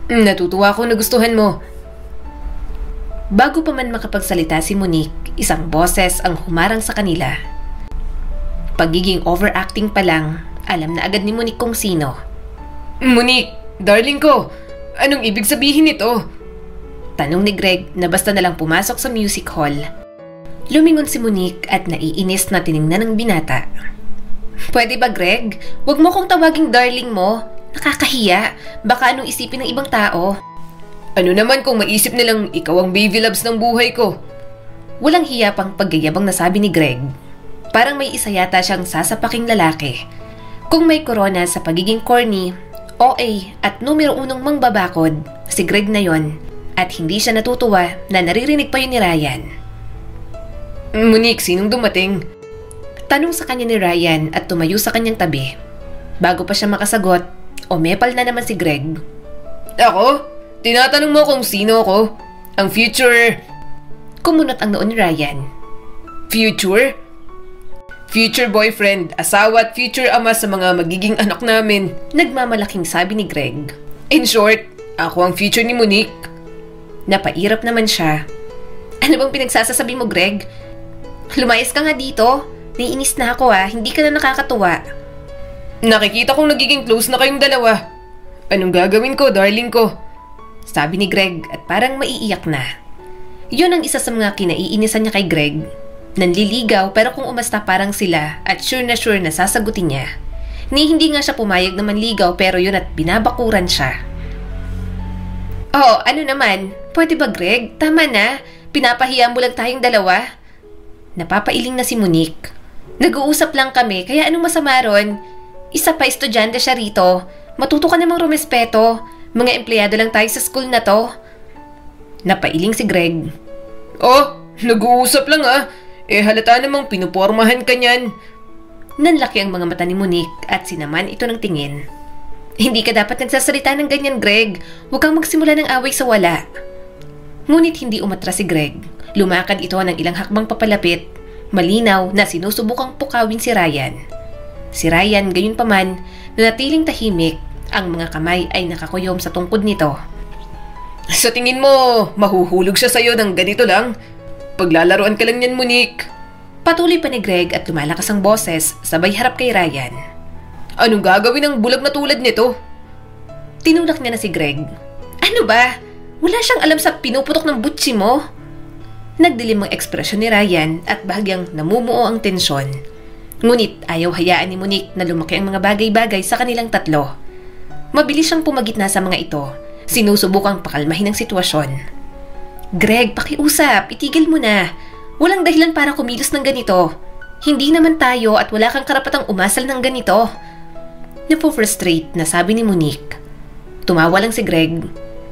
[SPEAKER 2] Natutuwa ko na gustuhan mo.
[SPEAKER 1] Bago pa man makapagsalita si Monique, isang boses ang humarang sa kanila. Pagiging overacting pa lang, alam na agad ni Monique kung sino.
[SPEAKER 2] Monique, darling ko, anong ibig sabihin nito?
[SPEAKER 1] Tanong ni Greg na basta nalang pumasok sa music hall. Lumingon si Monique at naiinis na tiningnan ng binata. Pwede ba, Greg? Huwag mo kong tawaging darling mo. Nakakahiya. Baka anong isipin ng ibang tao.
[SPEAKER 2] Ano naman kung maisip nilang ikaw ang baby loves ng buhay ko?
[SPEAKER 1] Walang hiya pang paggayabang nasabi ni Greg. Parang may isa yata siyang sasapaking lalaki. Kung may korona sa pagiging corny, OA at numero unong mangbabakod, si Greg na yon, at hindi siya natutuwa na naririnig pa yun ni Ryan.
[SPEAKER 2] Monique, sinong dumating?
[SPEAKER 1] Tanong sa kanya ni Ryan at tumayo sa kanyang tabi. Bago pa siya makasagot, umepal na naman si Greg.
[SPEAKER 2] Ako? Tinatanong mo kung sino ako? Ang future...
[SPEAKER 1] Kumunot ang noon ni Ryan.
[SPEAKER 2] Future? Future boyfriend, asawa at future ama sa mga magiging anak namin.
[SPEAKER 1] Nagmamalaking sabi ni Greg.
[SPEAKER 2] In short, ako ang future ni Monique.
[SPEAKER 1] Napairap naman siya. Ano bang pinagsasasabi mo, Greg? Lumayas ka nga dito. Naiinis na ako hindi ka na nakakatuwa.
[SPEAKER 2] Nakikita kong nagiging close na kayong dalawa. Anong gagawin ko, darling ko?
[SPEAKER 1] Sabi ni Greg at parang maiiyak na. Yun ang isa sa mga kinaiinisan niya kay Greg. Nanliligaw pero kung umasta parang sila at sure na sasagutin niya. Hindi nga siya pumayag na manligaw pero yun at binabakuran siya. Oh, ano naman? Pwede ba, Greg? Tama na. Pinapahiya mo lang tayong dalawa. Napapailing na si Monique. Nag-uusap lang kami kaya anong masama ron? Isa pa estudyante siya rito. Matuto ka namang rumespeto. Mga empleyado lang tayo sa school na to. Napailing si Greg.
[SPEAKER 2] Oh, nag-uusap lang halata namang pinupormahan ka niyan.
[SPEAKER 1] Nanlaki ang mga mata ni Monique at sinaman ito ng tingin. Hindi ka dapat nagsasalita ng ganyan, Greg. Huwag kang magsimula ng away sa wala. Ngunit hindi umatras si Greg. Lumakad ito ng ilang hakbang papalapit. Malinaw na sinusubukang pukawin si Ryan. Si Ryan, gayunpaman, nanatiling tahimik. Ang mga kamay ay nakakuyom sa tungkod nito.
[SPEAKER 2] Sa tingin mo, mahuhulog siya sa'yo ng ganito lang? Paglalaroan ka lang yan, Monique.
[SPEAKER 1] Patuloy pa ni Greg at lumalakas ang boses sabay harap kay Ryan.
[SPEAKER 2] Anong gagawin ng bulag na tulad nito?
[SPEAKER 1] Tinulak niya na si Greg. Ano ba? Wala siyang alam sa pinuputok ng butsi mo? Nagdilim ang ekspresyon ni Ryan at bahagyang namumuo ang tensyon. Ngunit ayaw hayaan ni Monique na lumaki ang mga bagay-bagay sa kanilang tatlo. Mabilis siyang pumagitna sa mga ito. Sinusubukang pakalmahin ang sitwasyon. Greg, pakiusap. Itigil mo na. Walang dahilan para kumilos ng ganito. Hindi naman tayo at wala kang karapatang umasal ng ganito. Napo-frustrate na sabi ni Monique. Tumawa lang si Greg.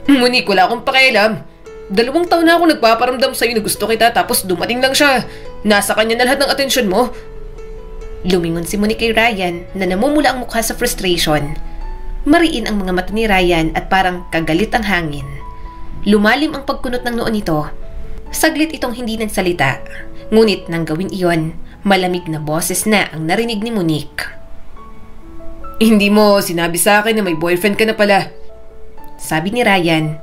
[SPEAKER 2] Monique, wala akong pakialam. 2 taon na ako nagpaparamdam sa'yo na gusto kita tapos dumating lang siya. Nasa kanya na lahat ng atensyon mo.
[SPEAKER 1] Lumingon si Monique kay Ryan na namumula ang mukha sa frustration. Mariin ang mga mata ni Ryan at parang kagalit ang hangin. Lumalim ang pagkunot ng noo nito. Saglit itong hindi nagsalita. Ngunit nang gawin iyon, malamig na boses na ang narinig ni Monique.
[SPEAKER 2] Hindi mo sinabi sa akin na may boyfriend ka na pala.
[SPEAKER 1] Sabi ni Ryan.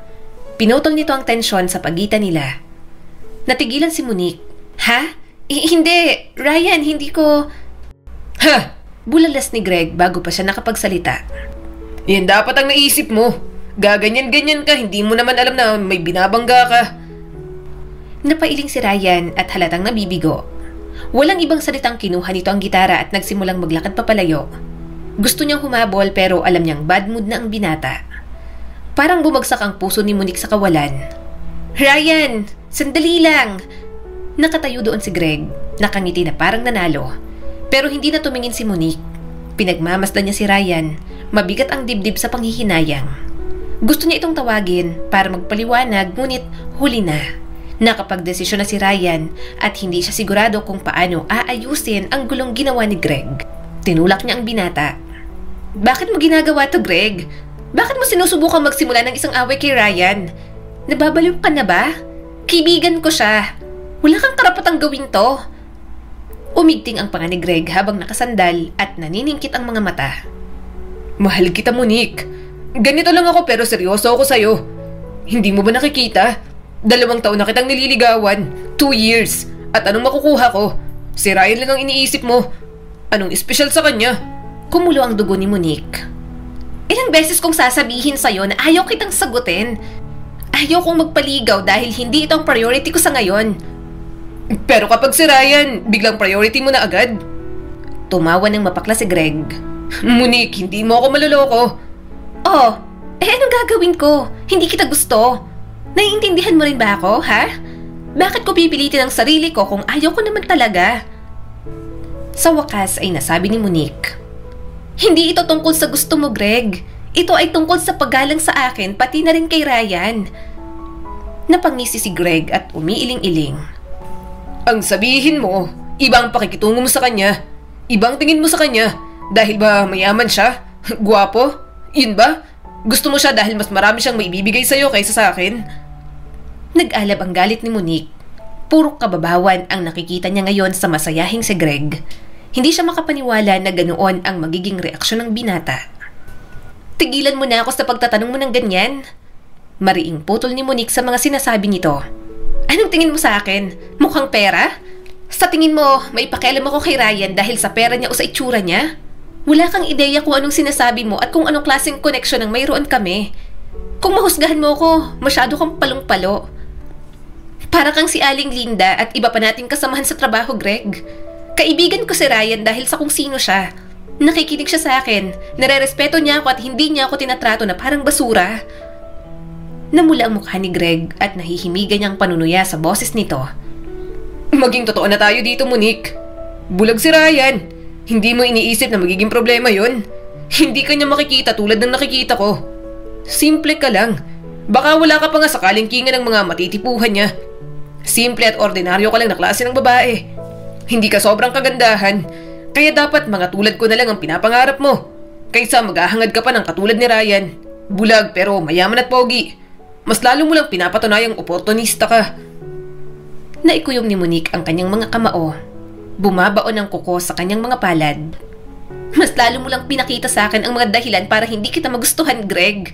[SPEAKER 1] Pinutol nito ang tensyon sa pagitan nila. Natigilan si Monique. Ha? Hindi. Ryan, hindi ko...
[SPEAKER 2] Ha?
[SPEAKER 1] Bulalas ni Greg bago pa siya nakapagsalita.
[SPEAKER 2] Yan dapat ang naisip mo. Gaganyan-ganyan ka, hindi mo naman alam na may binabangga ka.
[SPEAKER 1] Napailing si Ryan at halatang nabibigo. Walang ibang salitang kinuha nito ang gitara at nagsimulang maglakad papalayo. Gusto niyang humabol pero alam niyang bad mood na ang binata. Parang bumagsak ang puso ni Monique sa kawalan. Ryan! Sandali lang! Nakatayo doon si Greg, nakangiti na parang nanalo. Pero hindi na tumingin si Monique. Pinagmamasdan niya si Ryan, mabigat ang dibdib sa panghihinayang. Gusto niya itong tawagin para magpaliwanag ngunit huli na. Nakapagdesisyon na si Ryan at hindi siya sigurado kung paano aayusin ang gulong ginawa ni Greg. Tinulak niya ang binata. Bakit mo ginagawa to, Greg? Bakit mo sinusubukan magsimula ng isang away kay Ryan? Nababaliw ka na ba? Kaibigan ko siya. Wala kang karapatang gawin to. Umigting ang panga ni Greg habang nakasandal at naniningkit ang mga mata.
[SPEAKER 2] Mahal kita, Monique. Ganito lang ako pero seryoso ako sa'yo. Hindi mo ba nakikita? 2 taon na kitang nililigawan. 2 years. At anong makukuha ko? Si Ryan lang ang iniisip mo. Anong espesyal sa kanya?
[SPEAKER 1] Kumulo ang dugo ni Monique. Ilang beses kong sasabihin sa'yo na ayaw kitang sagutin. Ayaw kong magpaligaw dahil hindi ito ang priority ko sa ngayon.
[SPEAKER 2] Pero kapag si Ryan, biglang priority mo na agad.
[SPEAKER 1] Tumawa ng mapakla si Greg.
[SPEAKER 2] Monique, hindi mo ako maloloko.
[SPEAKER 1] Oh, anong gagawin ko? Hindi kita gusto. Naiintindihan mo rin ba ako, ha? Bakit ko pipilitin ang sarili ko kung ayaw ko naman talaga? Sa wakas ay nasabi ni Monique. Hindi ito tungkol sa gusto mo, Greg. Ito ay tungkol sa paggalang sa akin, pati na rin kay Ryan. Napangisi si Greg at umiiling-iling.
[SPEAKER 2] Ang sabihin mo, ibang pakikitungo mo sa kanya. Ibang tingin mo sa kanya. Dahil ba mayaman siya? Gwapo? Yun ba? Gusto mo siya dahil mas marami siyang maibibigay sa'yo kaysa sa akin?
[SPEAKER 1] Nag-alab ang galit ni Monique. Puro kababawan ang nakikita niya ngayon sa masayahing si Greg. Hindi siya makapaniwala na ganoon ang magiging reaksyon ng binata. Tigilan mo na ako sa pagtatanong mo ng ganyan. Mariing putol ni Monique sa mga sinasabi nito. Anong tingin mo sa akin? Mukhang pera? Sa tingin mo, may pakialam ako kay Ryan dahil sa pera niya o sa itsura niya? Wala kang ideya kung anong sinasabi mo at kung anong klaseng koneksyon ang mayroon kami. Kung mahusgahan mo ako, masyado kang palong-palo. Para kang si Aling Linda at iba pa nating kasamahan sa trabaho, Greg. Kaibigan ko si Ryan dahil sa kung sino siya. Nakikinig siya sa akin, nare-respeto niya ako at hindi niya ako tinatrato na parang basura. Namula ang mukha ni Greg at nahihimigan niyang panunuya sa boses nito.
[SPEAKER 2] Maging totoo na tayo dito, Monique. Bulag si Ryan. Hindi mo iniisip na magiging problema yun. Hindi ka niya makikita tulad ng nakikita ko. Simple ka lang. Baka wala ka pa nga sa kalingkingan ng mga matitipuhan niya. Simple at ordinaryo ka lang na klase ng babae. Hindi ka sobrang kagandahan. Kaya dapat mga tulad ko na lang ang pinapangarap mo. Kaysa maghahangad ka pa ng katulad ni Ryan. Bulag pero mayaman at pogi. Mas lalo mo lang pinapatunayang oportunista ka.
[SPEAKER 1] Naikuyom ni Monique ang kanyang mga kamao. Bumabaon ang kuko sa kanyang mga palad. Mas lalo mo lang pinakita sa akin ang mga dahilan para hindi kita magustuhan, Greg.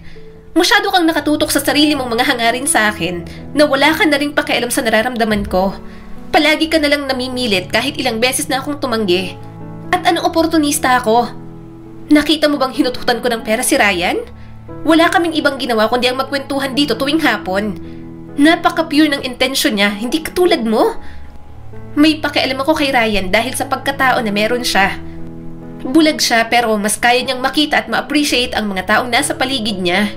[SPEAKER 1] Masyado kang nakatutok sa sarili mong mga hangarin sa akin na wala ka na ring pakialam sa nararamdaman ko. Palagi ka na lang namimilit kahit ilang beses na akong tumanggi. At anong oportunista ako? Nakita mo bang hinututan ko ng pera si Ryan? Wala kaming ibang ginawa kundi ang magkwentuhan dito tuwing hapon. Napaka-pure ng intensyon niya, hindi katulad mo. May pakialam ako kay Ryan dahil sa pagkatao na meron siya. Bulag siya pero mas kaya niyang makita at ma-appreciate ang mga taong nasa paligid niya.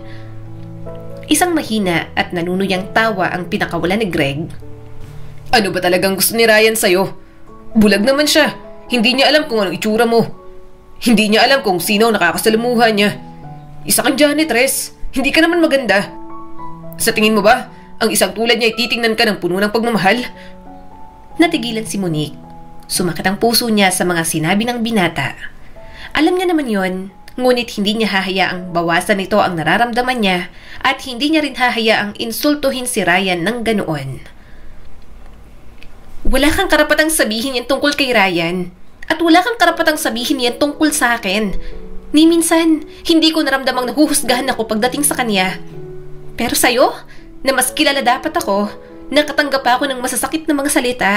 [SPEAKER 1] Isang mahina at nanunuyang tawa ang pinakawala ni Greg.
[SPEAKER 2] Ano ba talagang gusto ni Ryan sa'yo? Bulag naman siya. Hindi niya alam kung anong itsura mo. Hindi niya alam kung sino ang nakakasalamuha niya. Isa kang janitress. Hindi ka naman maganda. Sa tingin mo ba, ang isang tulad niya ay titingnan ka ng puno ng pagmamahal?
[SPEAKER 1] Natigilan si Monique. Sumakit ang puso niya sa mga sinabi ng binata. Alam niya naman yon, ngunit hindi niya hahayaang bawasan nito ang nararamdaman niya at hindi niya rin hahayaang insultuhin si Ryan ng ganoon. Wala kang karapatang sabihin yan tungkol kay Ryan. At wala kang karapatang sabihin yan tungkol sa akin. Ni minsan, hindi ko naramdamang nahuhusgahan ako pagdating sa kanya. Pero sa'yo, na mas kilala dapat ako, nakatanggap ako ng masasakit na mga salita.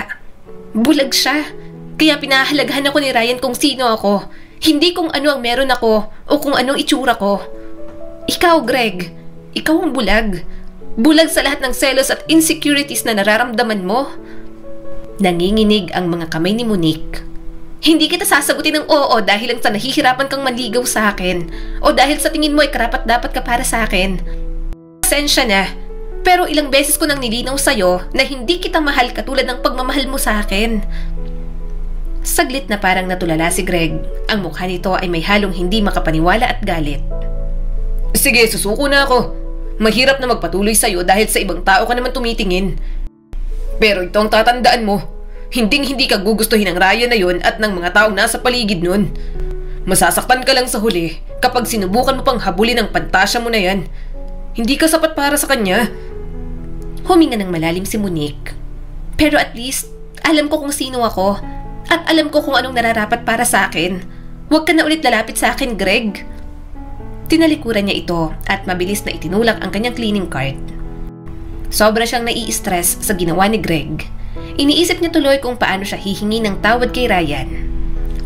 [SPEAKER 1] Bulag siya. Kaya pinahalagahan ako ni Ryan kung sino ako. Hindi kung ano ang meron ako o kung anong itsura ko. Ikaw, Greg. Ikaw ang bulag. Bulag sa lahat ng selos at insecurities na nararamdaman mo. Nanginginig ang mga kamay ni Monique. Hindi kita sasagutin ng oo dahil lang sa nahihirapan kang manligaw sa akin o dahil sa tingin mo ay karapat-dapat ka para sa akin. Pasensya na, pero ilang beses ko nang nilinaw sa'yo na hindi kita mahal katulad ng pagmamahal mo sa akin. Saglit na parang natulala si Greg. Ang mukha nito ay may halong hindi makapaniwala at galit.
[SPEAKER 2] Sige, susuko na ako. Mahirap na magpatuloy sa'yo dahil sa ibang tao ka naman tumitingin. Pero ito ang tatandaan mo. Hinding-hindi ka gugustuhin ng Ryan na yun at ng mga taong nasa paligid nun. Masasaktan ka lang sa huli kapag sinubukan mo pang habulin ang pantasya mo na yan. Hindi ka sapat para sa kanya.
[SPEAKER 1] Huminga ng malalim si Monique. Pero at least, alam ko kung sino ako. At alam ko kung anong nararapat para sa akin. Huwag ka na ulit lalapit sa akin, Greg. Tinalikuran niya ito at mabilis na itinulak ang kanyang cleaning cart. Sobra siyang nai-stress sa ginawa ni Greg. Iniisip niya tuloy kung paano siya hihingi ng tawad kay Ryan.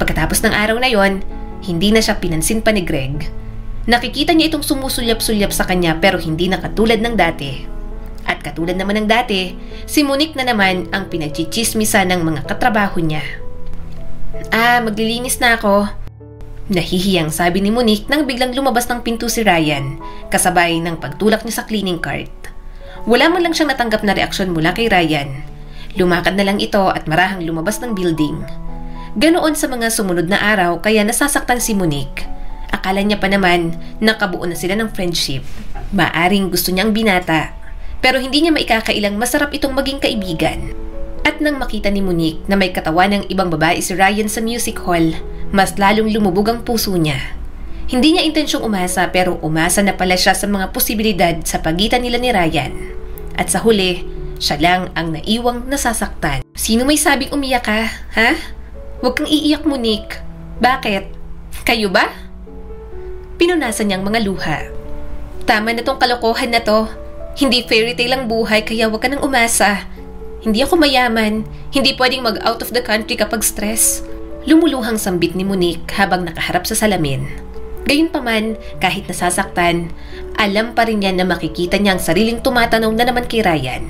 [SPEAKER 1] Pagkatapos ng araw na yon, hindi na siya pinansin pa ni Greg. Nakikita niya itong sumusulyap-sulyap sa kanya pero hindi na katulad ng dati. At katulad naman ng dati, si Monique na naman ang pinagchichismisa ng mga katrabaho niya. Maglilinis na ako. Nahihiyang sabi ni Monique nang biglang lumabas ng pinto si Ryan, kasabay ng pagtulak niya sa cleaning cart. Wala man lang siyang natanggap na reaksyon mula kay Ryan. Lumakad na lang ito at marahang lumabas ng building. Ganoon sa mga sumunod na araw kaya nasasaktan si Monique. Akala niya pa naman nakabuo na sila ng friendship. Maaring gusto niyang binata, pero hindi niya maikakailang masarap itong maging kaibigan. At nang makita ni Monique na may katawan ng ibang babae si Ryan sa music hall, mas lalong lumubog ang puso niya. Hindi niya intensyong umasa pero umasa na pala siya sa mga posibilidad sa pagitan nila ni Ryan. At sa huli, siya lang ang naiwang nasasaktan. Sino may sabing umiyak ka, ha? Huwag kang iiyak, Monique. Bakit? Kayo ba? Pinunasan niyang mga luha. Tama na tong kalokohan na to. Hindi fairy tale ang buhay kaya huwag ka nang umasa. Hindi ako mayaman. Hindi pwedeng mag-out of the country kapag stress. Lumuluhang sambit ni Monique habang nakaharap sa salamin. Gayunpaman, kahit nasasaktan, alam pa rin niya na makikita niya ang sariling tumatanaw na naman kay Ryan.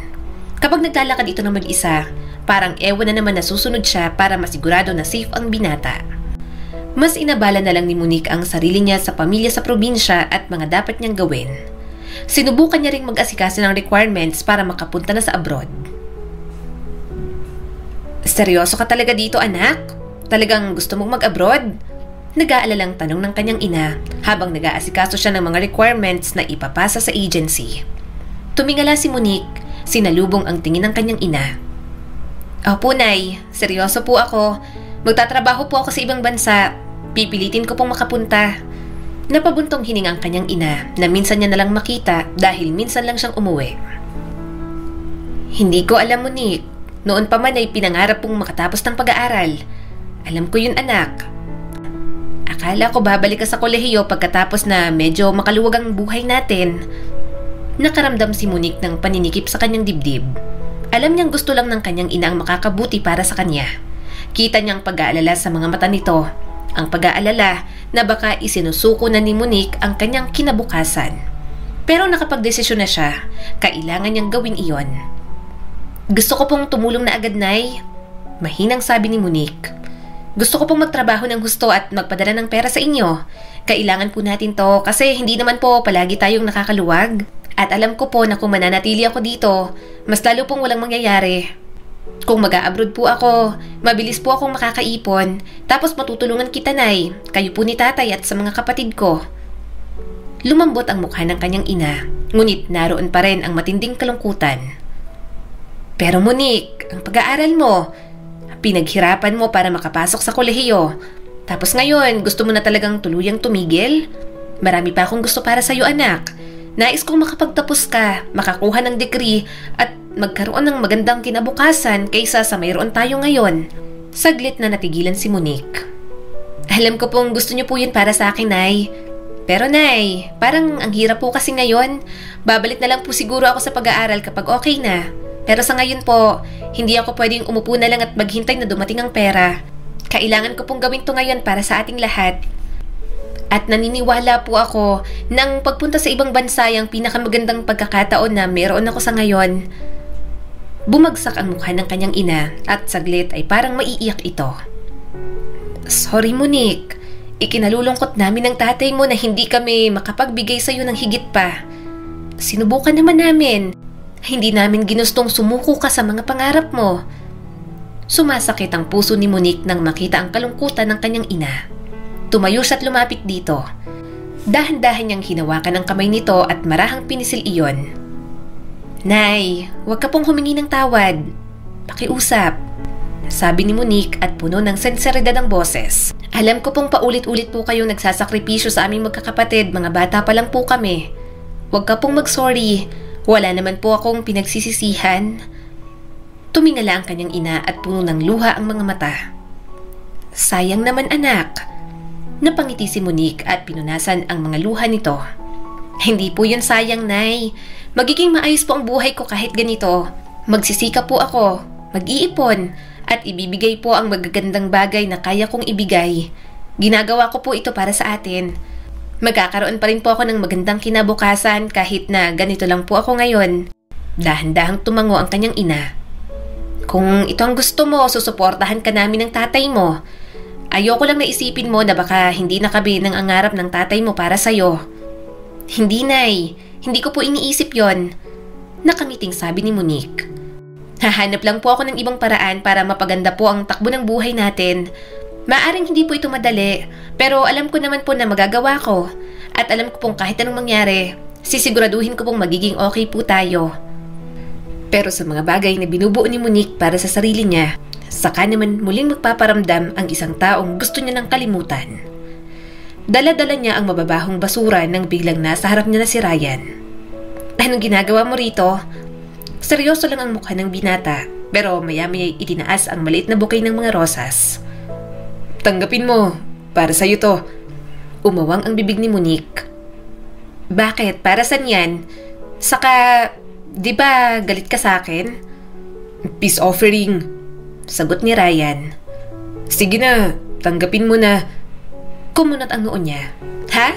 [SPEAKER 1] Kapag naglalakad ito ng mag-isa, parang ewan na naman nasusunod siya para masigurado na safe ang binata. Mas inabala na lang ni Monique ang sarili niya sa pamilya sa probinsya at mga dapat niyang gawin. Sinubukan niya ring mag-asikaso ng requirements para makapunta na sa abroad. Seryoso ka talaga dito, anak? Talagang gusto mong mag-abroad? Nag-aalalang tanong ng kanyang ina habang nag-aasikaso siya ng mga requirements na ipapasa sa agency. Tumingala si Monique, sinalubong ang tingin ng kanyang ina. Opo, Nay. Seryoso po ako. Magtatrabaho po ako sa ibang bansa. Pipilitin ko pong makapunta. Napabuntong hining ang kanyang ina na minsan niya nalang makita dahil minsan lang siyang umuwi. Hindi ko alam, Monique. Noon pa man ay pinangarap pong makatapos ng pag-aaral. Alam ko yun, anak. Akala ko babalik ka sa kolehiyo pagkatapos na medyo makaluwag ang buhay natin. Nakaramdam si Monique ng paninikip sa kanyang dibdib. Alam niyang gusto lang ng kanyang ina ang makakabuti para sa kanya. Kita niyang pag-aalala sa mga mata nito. Ang pag-aalala na baka isinusuko na ni Monique ang kanyang kinabukasan. Pero nakapagdesisyon na siya, kailangan niyang gawin iyon. Gusto ko pong tumulong na agad, Nay. Mahinang sabi ni Monique. Gusto ko pong magtrabaho ng husto at magpadala ng pera sa inyo. Kailangan po natin to kasi hindi naman po palagi tayong nakakaluwag. At alam ko po na kung mananatili ako dito, mas lalo pong walang mangyayari. Kung mag-a-abroad po ako, mabilis po akong makakaipon, tapos matutulungan kita, Nay, kayo po ni tatay at sa mga kapatid ko. Lumambot ang mukha ng kanyang ina, ngunit naroon pa rin ang matinding kalungkutan. Pero Monique, ang pag-aaral mo, pinaghirapan mo para makapasok sa kolehiyo. Tapos ngayon, gusto mo na talagang tuluyang tumigil? Marami pa akong gusto para sa'yo, anak. Nais kong makapagtapos ka, makakuha ng degree, at magkaroon ng magandang kinabukasan kaysa sa mayroon tayo ngayon. Saglit na natigilan si Monique. Alam ko pong gusto niyo po yun para sa akin, Nay. Pero Nay, parang ang hirap po kasi ngayon. Babalik na lang po siguro ako sa pag-aaral kapag okay na. Pero sa ngayon po, hindi ako pwedeng umupo na lang at maghintay na dumating ang pera. Kailangan ko pong gawin to ngayon para sa ating lahat. At naniniwala po ako na ang pagpunta sa ibang bansa ay ang pinakamagandang pagkakataon na meron ako sa ngayon. Bumagsak ang mukha ng kanyang ina at saglit ay parang maiiyak ito. Sorry, Monique. Ikinalulungkot namin ng tatay mo na hindi kami makapagbigay sa iyo ng higit pa. Sinubukan naman namin. Hindi namin ginustong sumuko ka sa mga pangarap mo. Sumasakit ang puso ni Monique nang makita ang kalungkutan ng kanyang ina. Tumayo siya at lumapit dito. Dahan-dahan niyang hinawakan ang kamay nito at marahang pinisil iyon. Nay, huwag ka pong humingi ng tawad. Pakiusap. Sabi ni Monique at puno ng senseridad ang boses. Alam ko pong paulit-ulit po kayong nagsasakripisyo sa aming magkakapatid, mga bata pa lang po kami. Huwag ka pong mag-sorry. Wala naman po akong pinagsisisihan. Tumingala ang kanyang ina at puno ng luha ang mga mata. Sayang naman anak. Napangiti si Monique at pinunasan ang mga luha nito. Hindi po yun sayang, Nay. Magiging maayos po ang buhay ko kahit ganito. Magsisika po ako, mag-iipon, at ibibigay po ang magagandang bagay na kaya kong ibigay. Ginagawa ko po ito para sa atin. Magkakaroon pa rin po ako ng magandang kinabukasan kahit na ganito lang po ako ngayon. Dahan-dahang tumango ang kanyang ina. Kung ito ang gusto mo, susuportahan ka namin ng tatay mo. Ayoko lang naisipin mo na baka hindi nakabili ng angarap ng tatay mo para sa'yo. Hindi, Nay. Hindi ko po iniisip yon. Nakangiting sabi ni Monique. Hahanap lang po ako ng ibang paraan para mapaganda po ang takbo ng buhay natin. Maaring hindi po ito madali, pero alam ko naman po na magagawa ko. At alam ko pong kahit anong mangyari, sisiguraduhin ko pong magiging okay po tayo. Pero sa mga bagay na binubuo ni Monique para sa sarili niya, saka naman muling magpaparamdam ang isang taong gusto niya ng kalimutan. Dala-dala niya ang mababahong basura nang biglang nasa harap niya na si Ryan. Anong ginagawa mo rito? Seryoso lang ang mukha ng binata, pero maya-maya itinaas ang maliit na bouquet ng mga rosas. Tanggapin mo, para sa'yo to. Umawang ang bibig ni Monique. Bakit? Para saan yan? Saka, di ba galit ka sa akin? Peace offering, sagot ni Ryan. Sige na, tanggapin mo na. Kumunot ang noo niya. Ha?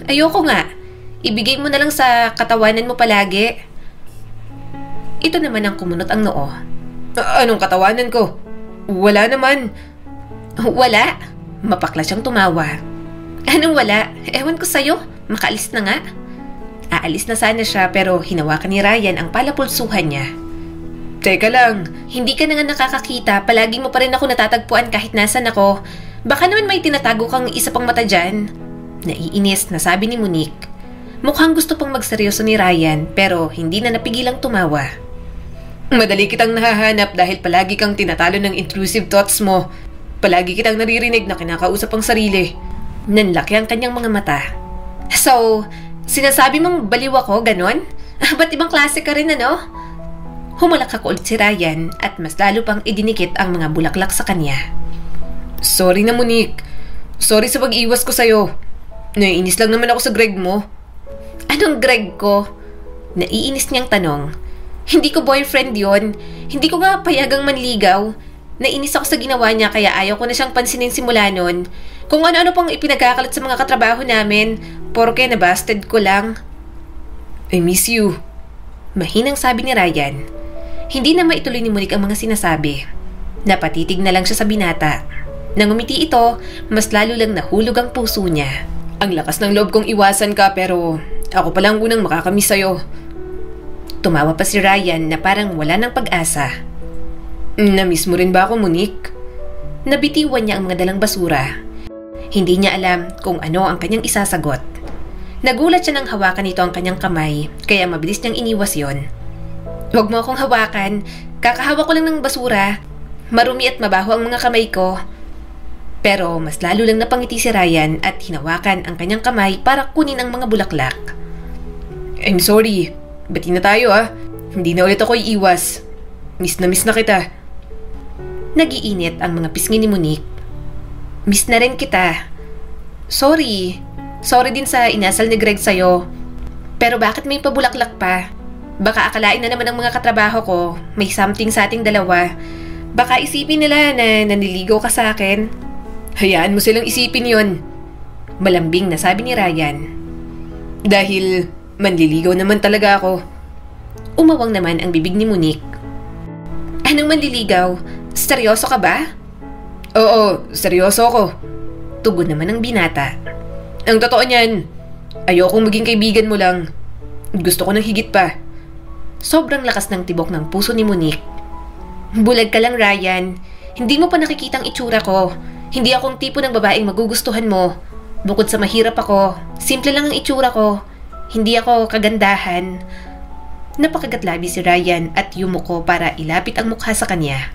[SPEAKER 1] Ayoko nga. Ibigay mo na lang sa katawanan mo palagi. Ito naman ang kumunot ang noo. Anong katawanan ko? Wala naman. Wala? Mapakla siyang tumawa. Anong wala? Ewan ko sa'yo. Makaalis na nga. Aalis na sana siya pero hinawakan ni Ryan ang palapulsuhan niya. Teka lang, hindi ka na nga nakakakita. Palagi mo pa rin ako natatagpuan kahit nasan ako. Baka naman may tinatago kang isa pang mata dyan. Naiinis na sabi ni Monique. Mukhang gusto pang magseryoso ni Ryan pero hindi na napigilang tumawa. Madali kitang nahahanap dahil palagi kang tinatalo ng intrusive thoughts mo. Palagi kitang naririnig na kinakausap ang sarili. Nanlaki ang kanyang mga mata. So, sinasabi mong baliw ako, ganon? Ba't ibang klase ka rin, ano? Humalakak ulit si Ryan at mas lalo pang idinikit ang mga bulaklak sa kanya. Sorry na, Monique. Sorry sa pag-iwas ko sa'yo. Naiinis lang naman ako sa Greg mo. Anong Greg ko? Naiinis niyang tanong. Hindi ko boyfriend yon. Hindi ko nga payagang manligaw. Nainis ako sa ginawa niya kaya ayaw ko na siyang pansinin simula nun. Kung ano-ano pang ipinagkakalat sa mga katrabaho namin, porke nabasted ko lang. I miss you. Mahinang sabi ni Ryan. Hindi na maituloy ni Monique ang mga sinasabi. Napatitig na lang siya sa binata. Nang umiti ito, mas lalo lang nahulog ang puso niya. Ang lakas ng loob kong iwasan ka pero ako palang unang makakamiss sa'yo. Tumawa pa si Ryan na parang wala ng pag-asa. Namiss mo rin ba ako, Monique? Nabitiwan niya ang mga dalang basura. Hindi niya alam kung ano ang kanyang isasagot. Nagulat siya nang hawakan nito ang kanyang kamay kaya mabilis niyang iniwas yon. Huwag mo akong hawakan. Kakahawak ko lang ng basura. Marumi at mabaho ang mga kamay ko. Pero mas lalo lang napangiti si Ryan at hinawakan ang kanyang kamay para kunin ang mga bulaklak. I'm sorry. Bati na tayo Hindi na ulit ako iiwas. Miss na kita. Nagiinit ang mga pisngi ni Monique. Miss na rin kita. Sorry. Sorry din sa inasal ni Greg sa'yo. Pero bakit may pabulaklak pa? Baka akalain na naman ng mga katrabaho ko may something sa ating dalawa. Baka isipin nila na naniligaw ka sa akin. Hayaan mo silang isipin yon. Malambing na sabi ni Ryan. Dahil manliligaw naman talaga ako. Umawang naman ang bibig ni Monique. Anong manliligaw? Seryoso ka ba? Oo, seryoso ako. Tugon naman ng binata. Ang totoo niyan, ayokong maging kaibigan mo lang. Gusto ko ng higit pa. Sobrang lakas ng tibok ng puso ni Monique. Bulag ka lang, Ryan. Hindi mo pa nakikitang itsura ko. Hindi akong tipo ng babaeng magugustuhan mo. Bukod sa mahirap ako, simple lang ang itsura ko. Hindi ako kagandahan. Napakagatlabi si Ryan at yumuko para ilapit ang mukha sa kanya.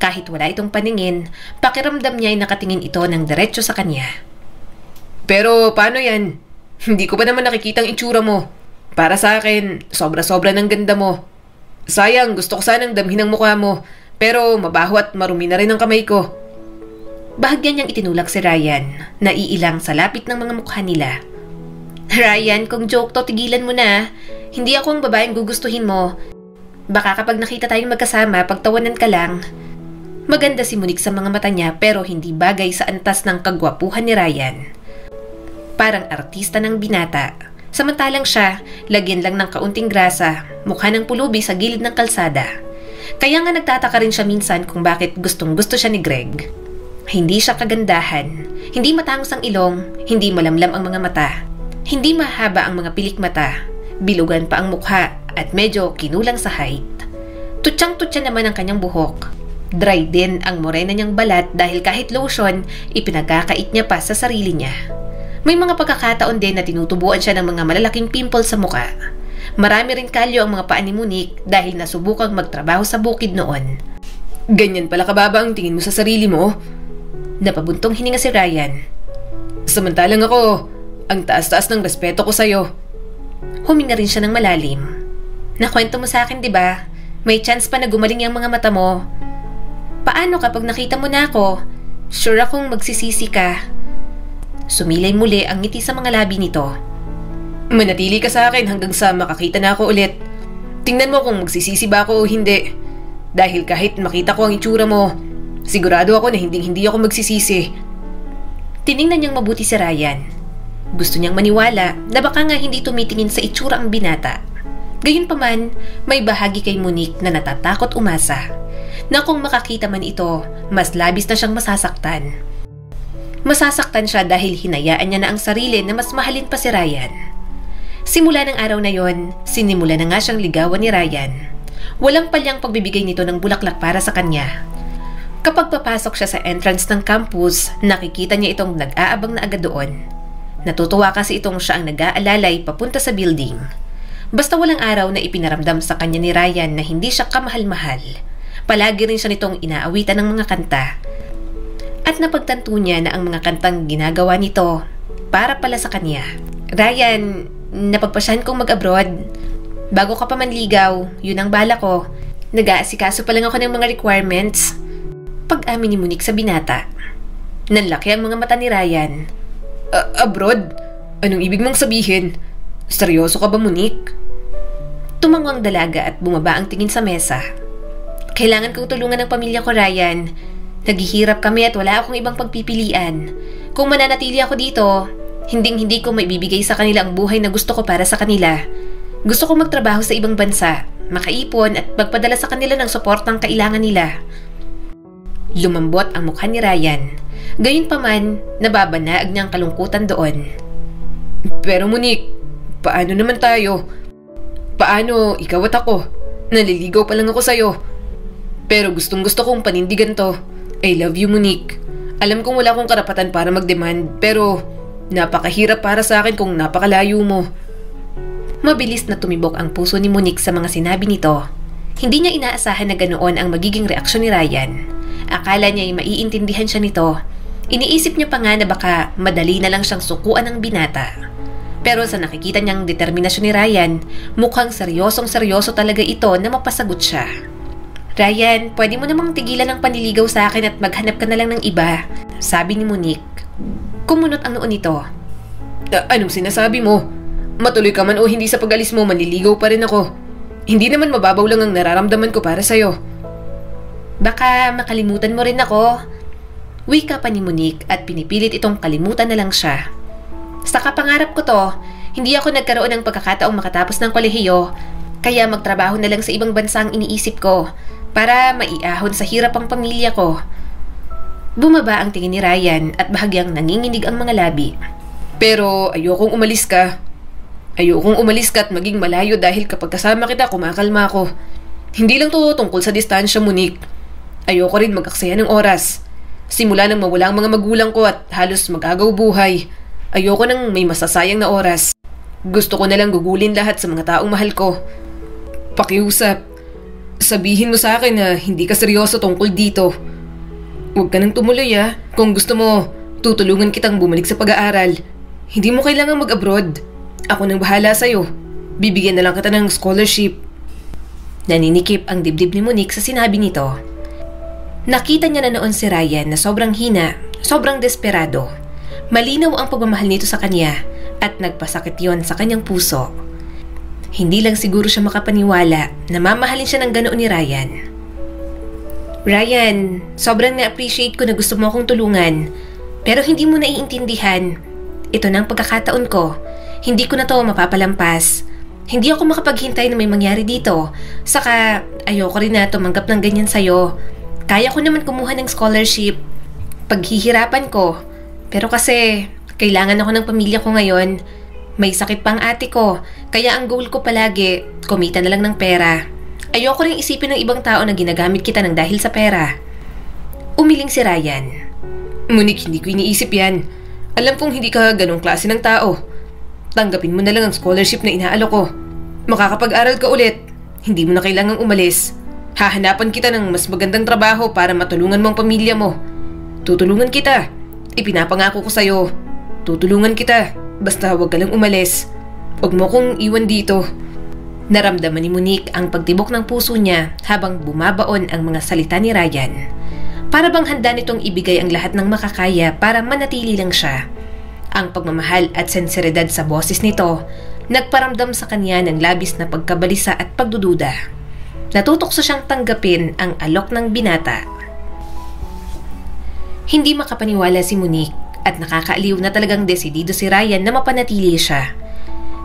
[SPEAKER 1] Kahit wala itong paningin, pakiramdam niya ay nakatingin ito ng diretso sa kanya.
[SPEAKER 2] Pero paano yan? Hindi ko pa naman nakikita ang itsura mo. Para sa akin, sobra-sobra ng ganda mo. Sayang, gusto ko sanang damhin ang mukha mo. Pero mabaho at marumi na rin ang kamay ko.
[SPEAKER 1] Bahagyan niyang itinulak si Ryan, naiilang sa lapit ng mga mukha nila. Ryan, kung joke to, tigilan mo na. Hindi ako ang babaeng gugustuhin mo. Baka kapag nakita tayong magkasama, pagtawanan ka lang. Maganda si Monique sa mga mata niya pero hindi bagay sa antas ng kagwapuhan ni Ryan. Parang artista ng binata. Samantalang siya, lagyan lang ng kaunting grasa, mukha ng pulubi sa gilid ng kalsada. Kaya nga nagtataka rin siya minsan kung bakit gustong-gusto siya ni Greg. Hindi siya kagandahan, hindi matangos ang ilong, hindi malamlam ang mga mata, hindi mahaba ang mga pilik mata, bilugan pa ang mukha at medyo kinulang sa height. Tutsang-tutsa naman ang kanyang buhok. Dry din ang morena niyang balat dahil kahit lotion, ipinagkakait niya pa sa sarili niya. May mga pagkakataon din na tinutubuan siya ng mga malalaking pimple sa mukha. Marami rin kalyo ang mga paa ni Monique dahil nasubukang magtrabaho sa bukid noon.
[SPEAKER 2] Ganyan pala kababa ang tingin mo sa sarili mo?
[SPEAKER 1] Napabuntong hininga si Ryan.
[SPEAKER 2] Samantalang ako, ang taas-taas ng respeto ko sa'yo.
[SPEAKER 1] Huminga rin siya ng malalim. Nakwento mo sa akin, di ba? May chance pa na gumaling yung mga mata mo. Paano kapag nakita mo na ako? Sure akong magsisisi ka. Sumilay muli ang ngiti sa mga labi nito.
[SPEAKER 2] Manatili ka sa akin hanggang sa makakita na ako ulit. Tingnan mo kung magsisisi ba ako o hindi. Dahil kahit makita ko ang itsura mo, sigurado ako na hindi ako magsisisi.
[SPEAKER 1] Tiningnan niyang mabuti si Ryan. Gusto niyang maniwala na baka nga hindi tumitingin sa itsura ang binata. Gayunpaman, may bahagi kay Monique na natatakot umasa. Na kung makakita man ito, mas labis na siyang masasaktan. Masasaktan siya dahil hinayaan niya na ang sarili na mas mahalin pa si Ryan. Simula ng araw na yon, sinimula na nga siyang ligawan ni Ryan. Walang palyang pagbibigay nito ng bulaklak para sa kanya. Kapag papasok siya sa entrance ng campus, nakikita niya itong nag-aabang na agad doon. Natutuwa kasi itong siya ang nag-aalalay papunta sa building. Basta walang araw na ipinaramdam sa kanya ni Ryan na hindi siya kamahal-mahal. Palagi rin siya nitong inaawitan ng mga kanta. At napagtanto niya na ang mga kantang ginagawa nito para pala sa kanya. Ryan, napagpasyahan kong mag-abroad. Bago ka pa manligaw, yun ang bala ko. Nag-aasikaso pa lang ako ng mga requirements. Pag-amin ni Monique sa binata. Nanlaki ang mga mata ni Ryan.
[SPEAKER 2] Abroad? Anong ibig mong sabihin? Seryoso ka ba, Monique?
[SPEAKER 1] Tumango ang dalaga at bumaba ang tingin sa mesa. Kailangan kong tulungan ng pamilya ko, Ryan. Naghihirap kami at wala akong ibang pagpipilian. Kung mananatili ako dito, hindi ko maibibigay sa kanila ang buhay na gusto ko para sa kanila. Gusto ko magtrabaho sa ibang bansa, makaipon at magpadala sa kanila ng suportang kailangan nila. Lumambot ang mukha ni Ryan. Gayunpaman, nababanaag niya ang kalungkutan doon.
[SPEAKER 2] Pero Monique, paano naman tayo? Paano ikaw at ako? Naliligaw pa lang ako sa'yo. Pero gustong-gusto kong panindigan to. I love you, Monique. Alam kong wala akong karapatan para mag-demand, pero napakahirap para sa akin kung napakalayo mo.
[SPEAKER 1] Mabilis na tumibok ang puso ni Monique sa mga sinabi nito. Hindi niya inaasahan na ganoon ang magiging reaksyon ni Ryan. Akala niya ay maiintindihan siya nito. Iniisip niya pa nga na baka madali na lang siyang sukuan ng binata. Pero sa nakikita niyang determinasyon ni Ryan, mukhang seryosong-seryoso talaga ito na mapasagot siya. Ryan, pwede mo namang tigilan ang panliligaw sa akin at maghanap ka na lang ng iba, sabi ni Monique. Kumunot ang noon nito.
[SPEAKER 2] Anong sinasabi mo? Matuloy ka man o hindi sa pag-alis mo, manliligaw pa rin ako. Hindi naman mababaw lang ang nararamdaman ko para sa'yo.
[SPEAKER 1] Baka makalimutan mo rin ako. Wika pa ni Monique at pinipilit itong kalimutan na lang siya. Sa kapangarap ko to, hindi ako nagkaroon ng pagkakataong makatapos ng kolehiyo, kaya magtrabaho na lang sa ibang bansa ang iniisip ko para maiahon sa hirap ang pamilya ko. Bumaba ang tingin ni Ryan at bahagyang nanginginig ang mga labi.
[SPEAKER 2] Pero ayokong umalis ka. Ayokong umalis ka at maging malayo dahil kapag kasama kita, kumakalma ako. Hindi lang to tungkol sa distansya, Monique. Ayoko rin mag-aksaya ng oras. Simula nang mawala ang mga magulang ko at halos mag-agaw buhay, ayoko nang may masasayang na oras. Gusto ko nalang gugulin lahat sa mga taong mahal ko. Pakiusap. Sabihin mo sa akin na hindi ka seryoso tungkol dito. Huwag ka nang tumuloy Kung gusto mo, tutulungan kitang bumalik sa pag-aaral. Hindi mo kailangang mag-abroad. Ako nang bahala sa'yo. Bibigyan na lang kita ng scholarship.
[SPEAKER 1] Naninikip ang dibdib ni Monique sa sinabi nito. Nakita niya na noon si Ryan na sobrang hina, sobrang desperado. Malinaw ang pagmamahal nito sa kanya at nagpasakit yon sa kanyang puso. Hindi lang siguro siya makapaniwala na mamahalin siya ng ganoon ni Ryan. Ryan, sobrang na-appreciate ko na gusto mo akong tulungan, pero hindi mo naiintindihan. Ito na ang pagkakataon ko. Hindi ko na to mapapalampas. Hindi ako makapaghintay na may mangyari dito. Saka ayoko rin na tumanggap ng ganyan sa'yo. Kaya ko naman kumuha ng scholarship. Paghihirapan ko. Pero kasi kailangan ako ng pamilya ko ngayon. May sakit pang ate ko. Kaya ang goal ko palagi, kumita na lang ng pera. Ayoko rin isipin ng ibang tao na ginagamit kita ng dahil sa pera. Umiling si Ryan.
[SPEAKER 2] Monique, hindi ko iniisip yan. Alam kong hindi ka ganong klase ng tao. Tanggapin mo na lang ang scholarship na inaalok ko. Makakapag-aral ka ulit. Hindi mo na kailangang umalis. Hahanapan kita ng mas magandang trabaho para matulungan mo ang pamilya mo. Tutulungan kita. Ipinapangako ko sa'yo. Tutulungan kita. Basta huwag ka lang umalis. Huwag mo kong iwan dito.
[SPEAKER 1] Naramdaman ni Monique ang pagtibok ng puso niya habang bumabaon ang mga salita ni Ryan. Para bang handa nitong ibigay ang lahat ng makakaya para manatili lang siya. Ang pagmamahal at senseridad sa boses nito nagparamdam sa kanya ng labis na pagkabalisa at pagdududa. Natutokso siyang tanggapin ang alok ng binata. Hindi makapaniwala si Monique at nakakaaliw na talagang desidido si Ryan na mapanatili siya.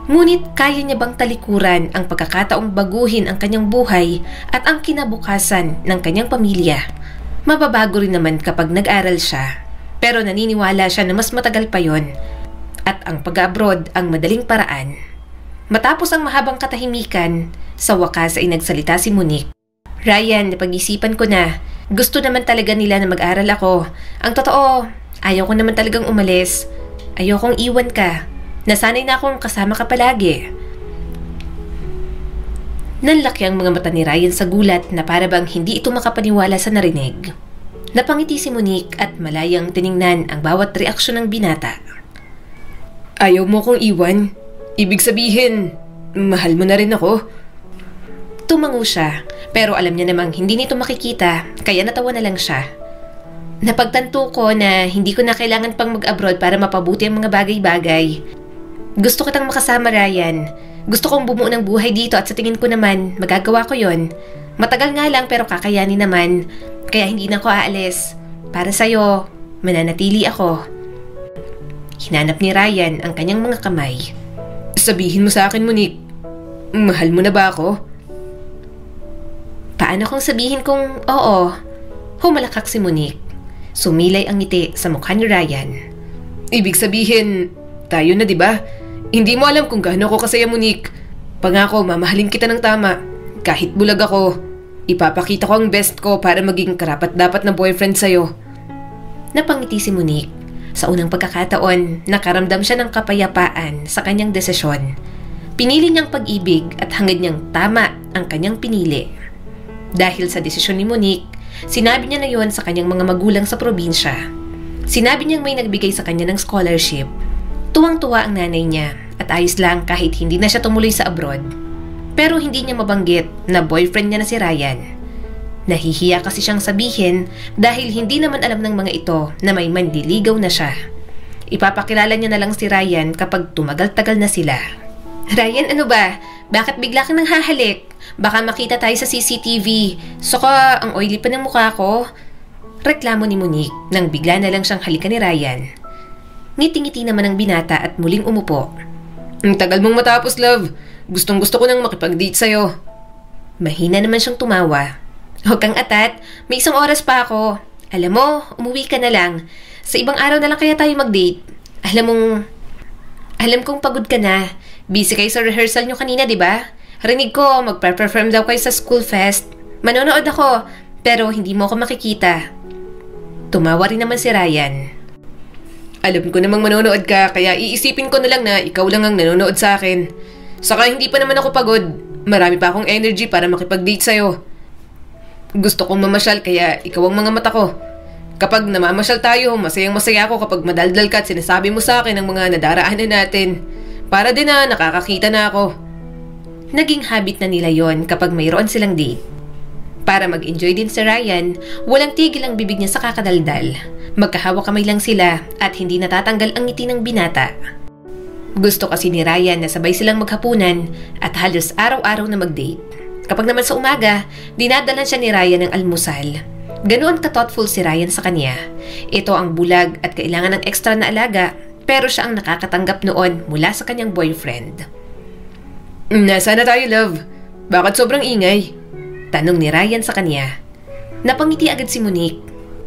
[SPEAKER 1] Ngunit kaya niya bang talikuran ang pagkakataong baguhin ang kanyang buhay at ang kinabukasan ng kanyang pamilya? Mababago rin naman kapag nag-aral siya. Pero naniniwala siya na mas matagal pa yon at ang pag-abroad ang madaling paraan. Matapos ang mahabang katahimikan, sa wakas ay nagsalita si Monique. Ryan, napag-isipan ko na. Gusto naman talaga nila na mag-aral ako. Ang totoo, ayaw ko naman talagang umalis. Ayokong iwan ka. Nasanay na akong kasama ka palagi. Nanlaki ang mga mata ni Ryan sa gulat na para bang hindi ito makapaniwala sa narinig. Napangiti si Monique at malayang tiningnan ang bawat reaksyon ng binata.
[SPEAKER 2] Ayaw mo kong iwan? Ibig sabihin, mahal mo na rin ako?
[SPEAKER 1] Tumango siya, pero alam niya namang hindi nito makikita, kaya natawa na lang siya. Napagtanto ko na hindi ko na kailangan pang mag-abroad para mapabuti ang mga bagay-bagay. Gusto kitang makasama, Ryan. Gusto kong bumuo ng buhay dito at sa tingin ko naman, magagawa ko yon. Matagal nga lang pero kakayanin naman. Kaya hindi na ako aalis. Para sa'yo, mananatili ako. Hinanap ni Ryan ang kanyang mga kamay.
[SPEAKER 2] Sabihin mo sa akin, Monique, mahal mo na ba ako?
[SPEAKER 1] Paano kung sabihin kong oo? Humalakak si Monique. Sumilay ang ngiti sa mukha ni Ryan.
[SPEAKER 2] Ibig sabihin, tayo na, di ba? Hindi mo alam kung gaano ako kasaya, Monique. Pangako, mamahalin kita ng tama. Kahit bulag ako, ipapakita ko ang best ko para maging karapat-dapat na boyfriend sa'yo.
[SPEAKER 1] Napangiti si Monique. Sa unang pagkakataon, nakaramdam siya ng kapayapaan sa kanyang desisyon. Pinili niyang pag-ibig at hangad niyang tama ang kanyang pinili. Dahil sa desisyon ni Monique, sinabi niya na yon sa kanyang mga magulang sa probinsya. Sinabi niyang may nagbigay sa kanya ng scholarship. Tuwang-tuwa ang nanay niya at ayos lang kahit hindi na siya tumuloy sa abroad. Pero hindi niya mabanggit na boyfriend niya na si Ryan. Nahihiya kasi siyang sabihin dahil hindi naman alam ng mga ito na may manliligaw na siya. Ipapakilala niya na lang si Ryan kapag tumagal-tagal na sila. Ryan, ano ba? Bakit bigla kang nanghahalik? Baka makita tayo sa CCTV. Saka ang oily pa ng mukha ko. Reklamo ni Monique nang bigla na lang siyang halikan ni Ryan. Ngiti-ngiti naman ang binata at muling umupo.
[SPEAKER 2] Ang tagal mong matapos, love. Gustong-gusto ko nang makipag-date sa'yo.
[SPEAKER 1] Mahina naman siyang tumawa. Huwag kang atat, may isang oras pa ako. Alam mo, umuwi ka na lang. Sa ibang araw na lang kaya tayo mag-date. Alam kong pagod ka na. Busy kayo sa rehearsal nyo kanina, di ba? Rinig ko, mag-perform daw kayo sa school fest. Manonood ako, pero hindi mo ako makikita. Tumawa rin naman si Ryan.
[SPEAKER 2] Alam ko namang manonood ka, kaya iisipin ko na lang na ikaw lang ang nanonood sa akin. Saka hindi pa naman ako pagod. Marami pa akong energy para makipag-date sa'yo. Gusto kong mamasyal kaya ikaw ang mga mata ko. Kapag namamasyal tayo, masayang-masaya ako kapag madaldal ka at sinasabi mo sa akin ang mga nadaraanan natin. Para din na nakakakita na ako.
[SPEAKER 1] Naging habit na nila yon kapag mayroon silang date. Para mag-enjoy din si Ryan, walang tigil ang bibig niya sa kakadaldal. Magkahawak kamay lang sila at hindi natatanggal ang ngiti ng binata. Gusto kasi ni Ryan na sabay silang maghapunan at halos araw-araw na mag-date. Kapag naman sa umaga, dinadalan siya ni Ryan ng almusal. Ganoon ka-thoughtful si Ryan sa kanya. Ito ang bulag at kailangan ng ekstra na alaga, pero siya ang nakakatanggap noon mula sa kanyang boyfriend.
[SPEAKER 2] Nasaan na tayo, love? Bakit sobrang ingay?
[SPEAKER 1] Tanong ni Ryan sa kanya. Napangiti agad si Monique.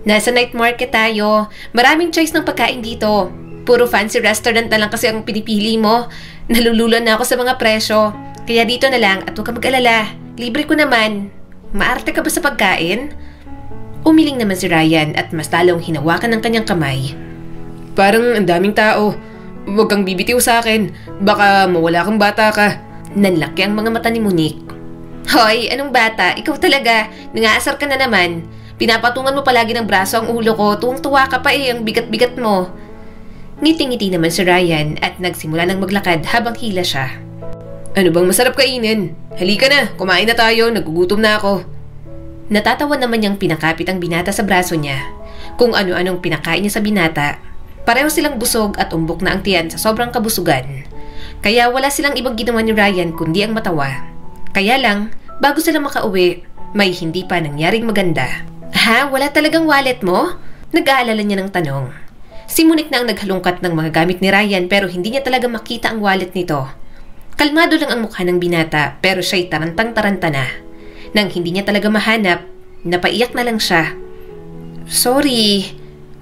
[SPEAKER 1] Nasa night market tayo. Maraming choice ng pagkain dito. Puro fancy restaurant na lang kasi ang pinipili mo. Nalululan na ako sa mga presyo. Kaya dito na lang at huwag ka mag-alala. Libre ko naman. Maarte ka ba sa pagkain? Umiling naman si Ryan at mas talong hinawakan ng kanyang kamay.
[SPEAKER 2] Parang ang daming tao. Huwag kang bibitiw sa akin. Baka mawala kang bata ka.
[SPEAKER 1] Nanlaki ang mga mata ni Monique. Hoy, anong bata? Ikaw talaga. Nangaasar ka na naman. Pinapatungan mo palagi ng braso ang ulo ko. Tuwang-tuwa ka pa ang bigat-bigat mo. Ngiti-ngiti naman si Ryan at nagsimula ng maglakad habang hila siya.
[SPEAKER 2] Ano bang masarap kainin? Halika na, kumain na tayo. Nagugutom na ako.
[SPEAKER 1] Natatawa naman niyang pinakapit ang binata sa braso niya. Kung ano-anong pinakain niya sa binata. Pareho silang busog at umbok na ang tiyan sa sobrang kabusugan. Kaya wala silang ibang ginawa ni Ryan kundi ang matawa. Kaya lang, bago sila makauwi, may hindi pa nangyaring maganda. Ha? Wala talagang wallet mo? Nag-aalala niya ng tanong. Si Monique na ang naghalungkat ng mga gamit ni Ryan pero hindi niya talaga makita ang wallet nito. Kalmado lang ang mukha ng binata pero siya'y tarantang-taranta na. Nang hindi niya talaga mahanap, napaiyak na lang siya. Sorry,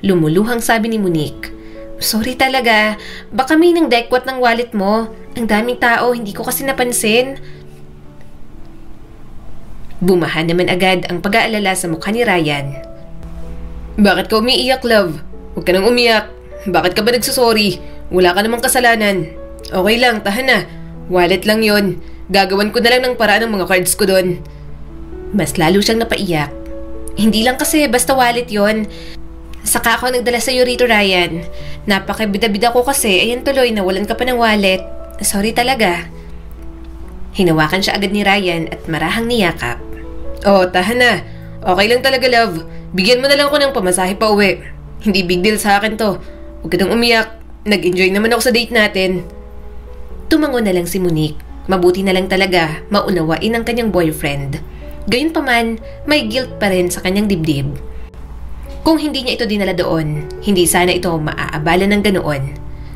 [SPEAKER 1] lumuluhang sabi ni Monique. Sorry talaga, baka may nang dekwat ng wallet mo. Ang daming tao, hindi ko kasi napansin. Bumahan naman agad ang pag-aalala sa mukha ni Ryan.
[SPEAKER 2] Bakit ka umiiyak, love? Huwag ka nang umiyak. Bakit ka ba nagsusorry? Wala ka namang kasalanan. Okay lang, tahan na. Wallet lang yon. Gagawan ko na lang ng paraan ng mga cards ko doon.
[SPEAKER 1] Mas lalo siyang napaiyak. Hindi lang kasi basta wallet yon. Saka ako nagdala sa'yo rito, Ryan. Napakabida-bida ko kasi, ayan tuloy, nawalan ka pa ng wallet. Sorry talaga. Hinawakan siya agad ni Ryan at marahang niyakap.
[SPEAKER 2] Oh, tahan na. Okay lang talaga, love. Bigyan mo na lang ako ng pamasahe pa uwi. Hindi big deal sa akin to. Huwag ka nang umiyak. Nag-enjoy naman ako sa date natin.
[SPEAKER 1] Tumango na lang si Monique. Mabuti na lang talaga maunawain ang kanyang boyfriend. Gayunpaman, may guilt pa rin sa kanyang dibdib. Kung hindi niya ito dinala doon, hindi sana ito maaabala ng ganoon.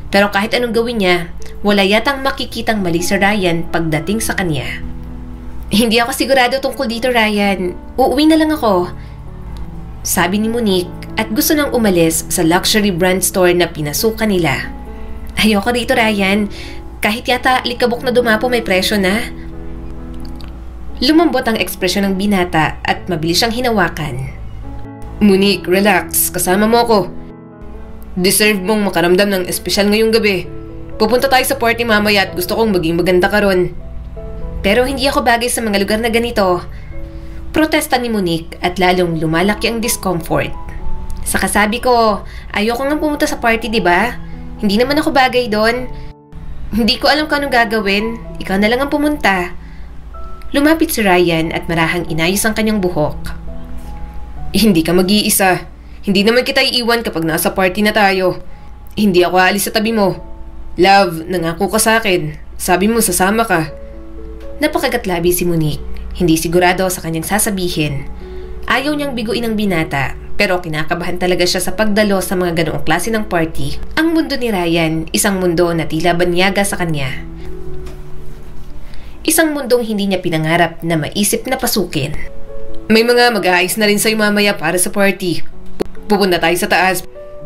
[SPEAKER 1] Pero kahit anong gawin niya, wala yatang makikitang mali sa Ryan pagdating sa kanya. Hindi ako sigurado tungkol dito, Ryan. Uuwi na lang ako. Sabi ni Monique at gusto nang umalis sa luxury brand store na pinasukan nila. Ayoko dito, Ryan. Kahit yata likabok na dumapo may presyo na. Lumambot ang ekspresyon ng binata at mabilis siyang hinawakan.
[SPEAKER 2] Monique, relax. Kasama mo ako. Deserve mong makaramdam ng espesyal ngayong gabi. Pupunta tayo sa party mamaya at gusto kong maging maganda ka ron.
[SPEAKER 1] Pero hindi ako bagay sa mga lugar na ganito. Protesta ni Monique at lalong lumalaki ang discomfort. Sa kasabi ko, ayoko nga pumunta sa party, di ba? Hindi naman ako bagay doon. Hindi ko alam kung anong gagawin. Ikaw na lang ang pumunta. Lumapit si Ryan at marahang inayos ang kanyang buhok.
[SPEAKER 2] Hindi ka mag-iisa. Hindi naman kita iiwan kapag nasa party na tayo. Hindi ako aalis sa tabi mo. Love, nangako ka sa akin. Sabi mo sasama ka.
[SPEAKER 1] Napakagatlabi si Monique. Hindi sigurado sa kanyang sasabihin. Ayaw niyang biguin ang binata, pero kinakabahan talaga siya sa pagdalo sa mga ganoong klase ng party. Ang mundo ni Ryan, isang mundo na tila banyaga sa kanya. Isang mundong hindi niya pinangarap na maisip na pasukin.
[SPEAKER 2] May mga mag-aayos na rin sa'yo mamaya para sa party. Pupunta tayo sa taas.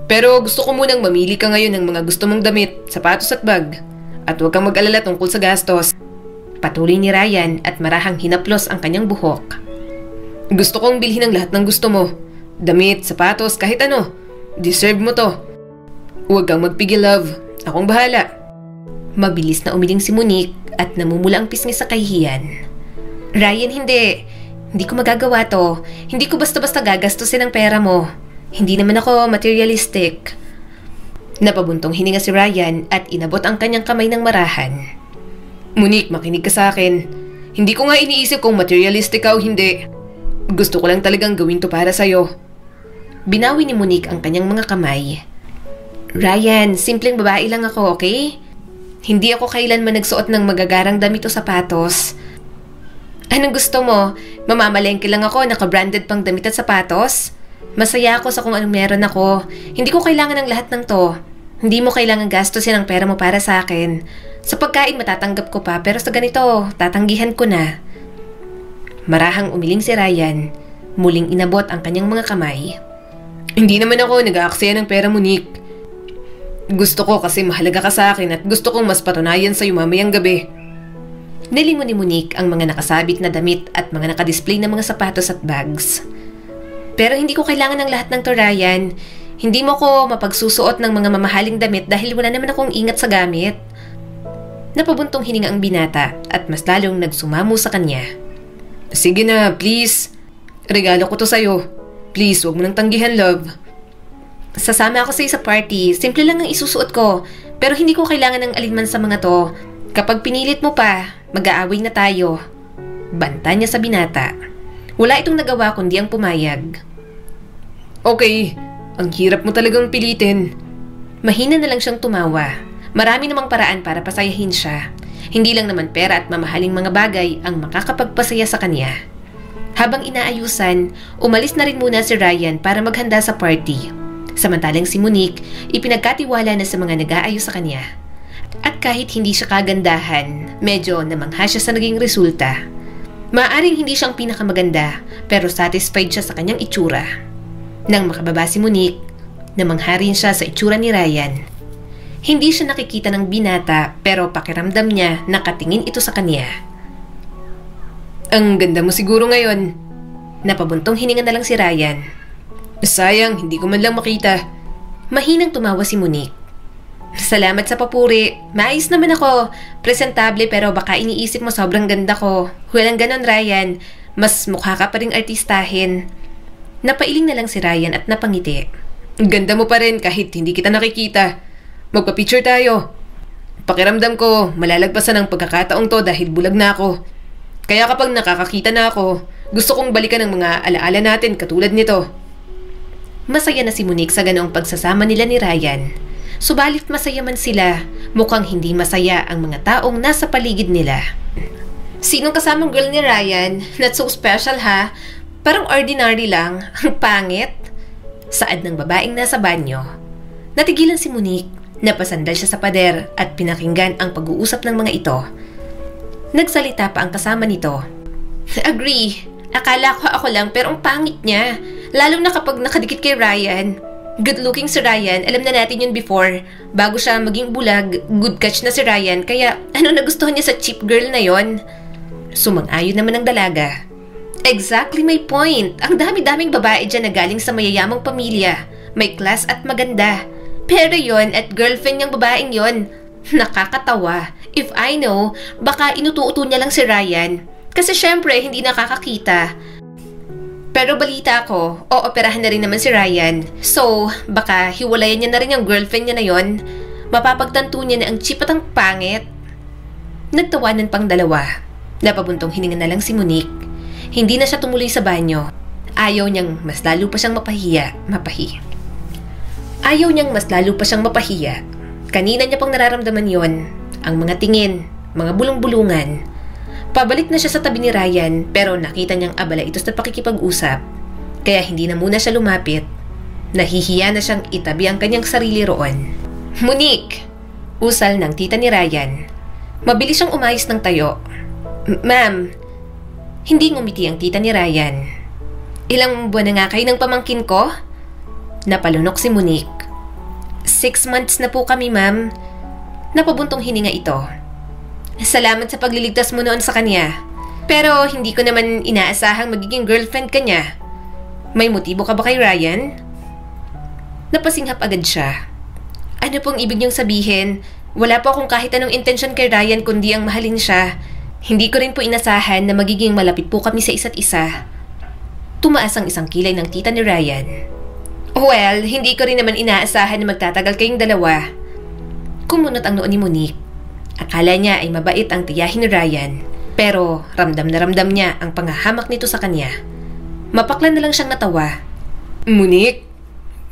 [SPEAKER 2] Pero gusto ko munang mamili ka ngayon ng mga gusto mong damit, sapatos at bag. At huwag kang mag-alala tungkol sa gastos.
[SPEAKER 1] Patuloy ni Ryan at marahang hinaplos ang kanyang buhok.
[SPEAKER 2] Gusto kong bilhin ang lahat ng gusto mo. Damit, sapatos, kahit ano. Deserve mo to. Huwag kang magpigil, love. Akong bahala.
[SPEAKER 1] Mabilis na umiling si Monique at namumula ang pisngi sa kahihiyan. Ryan, hindi. Hindi ko magagawa to. Hindi ko basta-basta gagastusin ang pera mo. Hindi naman ako materialistic. Napabuntong hininga si Ryan at inabot ang kanyang kamay ng marahan.
[SPEAKER 2] Monique, makinig ka sa akin. Hindi ko nga iniisip kung materialistic ka o hindi. Gusto ko lang talagang gawin to para sa'yo.
[SPEAKER 1] Binawi ni Monique ang kanyang mga kamay. Ryan, simpleng babae lang ako, okay? Hindi ako kailanman nagsuot ng magagarang damit o sapatos. Anong gusto mo? Mamamalengke lang ako, naka-branded pang damit at sapatos? Masaya ako sa kung anong meron ako. Hindi ko kailangan ng lahat ng to. Hindi mo kailangan gastusin ang pera mo para sa akin. Sa pagkain matatanggap ko pa, pero sa ganito, tatanggihan ko na. Marahang umiling si Ryan. Muling inabot ang kanyang mga kamay.
[SPEAKER 2] Hindi naman ako nag-aaksaya ng pera, Monique. Gusto ko kasi mahalaga ka sa akin at gusto kong mas patunayan sa'yo mamayang gabi.
[SPEAKER 1] Nilingon ni Monique ang mga nakasabit na damit at mga nakadisplay na mga sapatos at bags. Pero hindi ko kailangan ng lahat ng to, Ryan. Hindi mo ko mapagsusuot ng mga mamahaling damit dahil wala naman akong ingat sa gamit. Napabuntong hininga ang binata at mas lalong nagsumamo sa kanya.
[SPEAKER 2] Sige na, please. Regalo ko to sa'yo. Please, wag mo nang tanggihan, love.
[SPEAKER 1] Sasama ako sa party. Simple lang ang isusuot ko. Pero hindi ko kailangan ng alinman sa mga to. Kapag pinilit mo pa, mag-aaway na tayo. Banta niya sa binata. Wala itong nagawa kundi ang pumayag.
[SPEAKER 2] Okay, ang hirap mo talagang pilitin.
[SPEAKER 1] Mahina na lang siyang tumawa. Marami namang paraan para pasayahin siya. Hindi lang naman pera at mamahaling mga bagay ang makakapagpasaya sa kanya. Habang inaayusan, umalis na rin muna si Ryan para maghanda sa party. Samantalang si Monique, ipinagkatiwala na sa mga nag-aayos sa kanya. At kahit hindi siya kagandahan, medyo namangha siya sa naging resulta. Maaring hindi siyang pinakamaganda, pero satisfied siya sa kanyang itsura. Nang makababa si Monique, namangha rin siya sa itsura ni Ryan. Hindi siya nakikita ng binata, pero pakiramdam niya nakatingin ito sa kanya.
[SPEAKER 2] Ang ganda mo siguro ngayon.
[SPEAKER 1] Napabuntong hininga na lang si Ryan.
[SPEAKER 2] Sayang, hindi ko man lang makita.
[SPEAKER 1] Mahinang tumawa si Monique. Salamat sa papuri. Maayos naman ako. Presentable pero baka iniisip mo sobrang ganda ko. Walang ganon, Ryan. Mas mukha ka pa ring artistahin. Napailing na lang si Ryan at napangiti.
[SPEAKER 2] Ganda mo pa rin kahit hindi kita nakikita. Magpa-picture tayo. Pakiramdam ko, malalagpasan ang pagkakataong to dahil bulag na ako. Kaya kapag nakakakita na ako, gusto kong balikan ang mga alaala natin katulad nito.
[SPEAKER 1] Masaya na si Monique sa ganoong pagsasama nila ni Ryan. Subalit masaya man sila, mukhang hindi masaya ang mga taong nasa paligid nila. Sinong kasamang girl ni Ryan? Not so special ha? Parang ordinary lang, ang pangit. Saad ng babaeng nasa banyo. Natigilan si Monique, napasandal siya sa pader at pinakinggan ang pag-uusap ng mga ito. Nagsalita pa ang kasama nito. Agree. Akala ko ako lang pero ang pangit niya. Lalo na kapag nakadikit kay Ryan. Good looking si Ryan, alam na natin yun before. Bago siya maging bulag, good catch na si Ryan. Kaya ano nagustuhan niya sa cheap girl na yon? Sumang-ayon naman ang dalaga. Exactly my point. Ang dami-daming babae dyan na galing sa mayayamang pamilya. May class at maganda. Pero yon at girlfriend niyang babaeng yon. Nakakatawa. If I know, baka inutuuto niya lang si Ryan. Kasi syempre, hindi nakakakita. Pero balita ko, ooperahan na rin naman si Ryan. So, baka hiwalayan niya na rin yung girlfriend niya na yon. Mapapagtanto niya na ang cheap at ang pangit. Nagtawanan pang dalawa. Napabuntong hininga na lang si Monique. Hindi na siya tumuloy sa banyo. Ayaw niyang mas lalo pa siyang Ayaw niyang mas lalo pa siyang mapahiya. Kanina niya pang nararamdaman yon. Ang mga tingin, mga bulong-bulungan. Pabalik na siya sa tabi ni Ryan pero nakita niyang abala ito sa pakikipag-usap. Kaya hindi na muna siya lumapit. Nahihiya na siyang itabi ang kanyang sarili roon. Monique! Usal ng tita ni Ryan. Mabilis siyang umayos ng tayo. Ma'am, hindi ngumiti ang tita ni Ryan. Ilang buwan na nga kayo ng pamangkin ko? Napalunok si Monique. 6 months na po kami, ma'am. Napabuntong hininga ito. Salamat sa pagliligtas mo noon sa kanya. Pero hindi ko naman inaasahang magiging girlfriend ka niya. May motibo ka ba kay Ryan? Napasinghap agad siya. Ano pong ibig niyong sabihin? Wala po akong kahit anong intensyon kay Ryan kundi ang mahalin siya. Hindi ko rin po inasahan na magiging malapit po kami sa isa't isa. Tumaas ang isang kilay ng tita ni Ryan. Well, hindi ko rin naman inaasahan na magtatagal kayong dalawa. Kumunot ang noo ni Monique. Akala niya ay mabait ang tiyahin ni Ryan, pero ramdam na ramdam niya ang panghahamak nito sa kanya. Mapaklan na lang siyang natawa.
[SPEAKER 2] Monique?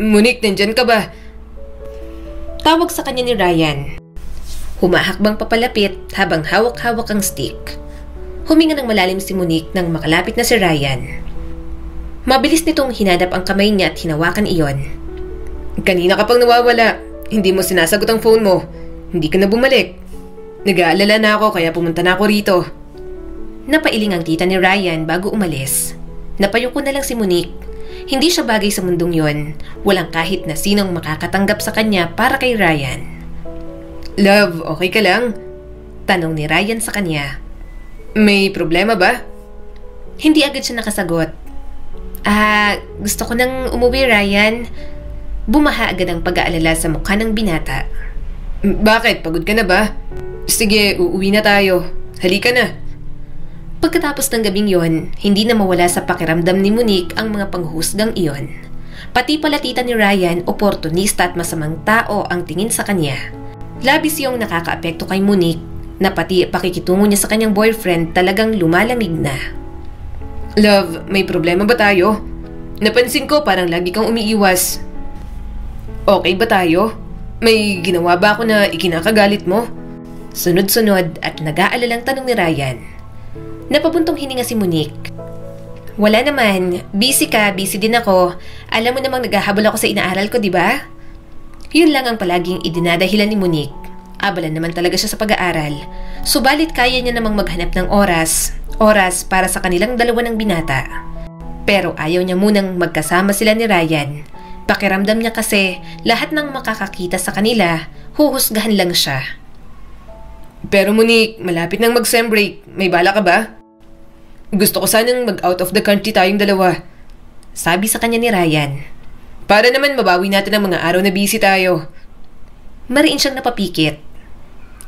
[SPEAKER 2] Monique, nandyan ka ba?
[SPEAKER 1] Tawag sa kanya ni Ryan. Humahakbang papalapit habang hawak-hawak ang stick. Huminga ng malalim si Monique nang makalapit na si Ryan. Mabilis nitong hinadap ang kamay niya at hinawakan iyon.
[SPEAKER 2] Kanina ka pang nawawala. Hindi mo sinasagot ang phone mo. Hindi ka na bumalik. Nag-aalala na ako kaya pumunta na ako rito.
[SPEAKER 1] Napailing ang tita ni Ryan bago umalis. Napayuko na lang si Monique. Hindi siya bagay sa mundong yon. Walang kahit na sinong makakatanggap sa kanya para kay Ryan.
[SPEAKER 2] Love, okay ka lang?
[SPEAKER 1] Tanong ni Ryan sa kanya.
[SPEAKER 2] May problema ba?
[SPEAKER 1] Hindi agad siya nakasagot. Gusto ko nang umuwi, Ryan. Bumaha agad ang pag-aalala sa mukha ng binata.
[SPEAKER 2] Bakit? Pagod ka na ba? Sige, uuwi na tayo. Halika na.
[SPEAKER 1] Pagkatapos ng gabing yon, hindi na mawala sa pakiramdam ni Monique ang mga panghusgang iyon. Pati pala tita ni Ryan, oportunista at masamang tao ang tingin sa kanya. Labis yung nakakaapekto kay Monique na pati pakikitungo niya sa kanyang boyfriend talagang lumalamig na.
[SPEAKER 2] Love, may problema ba tayo? Napansin ko parang lagi kang umiiwas. Okay ba tayo? May ginawa ba ako na ikinakagalit mo?
[SPEAKER 1] Sunod-sunod at nag-aalalang tanong ni Ryan. Napabuntong hininga si Monique. Wala naman, busy ka, busy din ako. Alam mo namang naghahabol ako sa inaaral ko, di ba? Yun lang ang palaging idinadahilan ni Monique. Abala naman talaga siya sa pag-aaral. Subalit kaya niya namang maghanap ng oras para sa kanilang dalawa ng binata. Pero ayaw niya munang magkasama sila ni Ryan. Pakiramdam niya kasi lahat ng makakakita sa kanila, huhusgahan lang siya.
[SPEAKER 2] Pero Monique, malapit nang mag-sem break. May bala ka ba? Gusto ko sanang mag-out of the country tayong dalawa.
[SPEAKER 1] Sabi sa kanya ni Ryan.
[SPEAKER 2] Para naman mabawi natin ang mga araw na busy tayo.
[SPEAKER 1] Mariin siyang napapikit.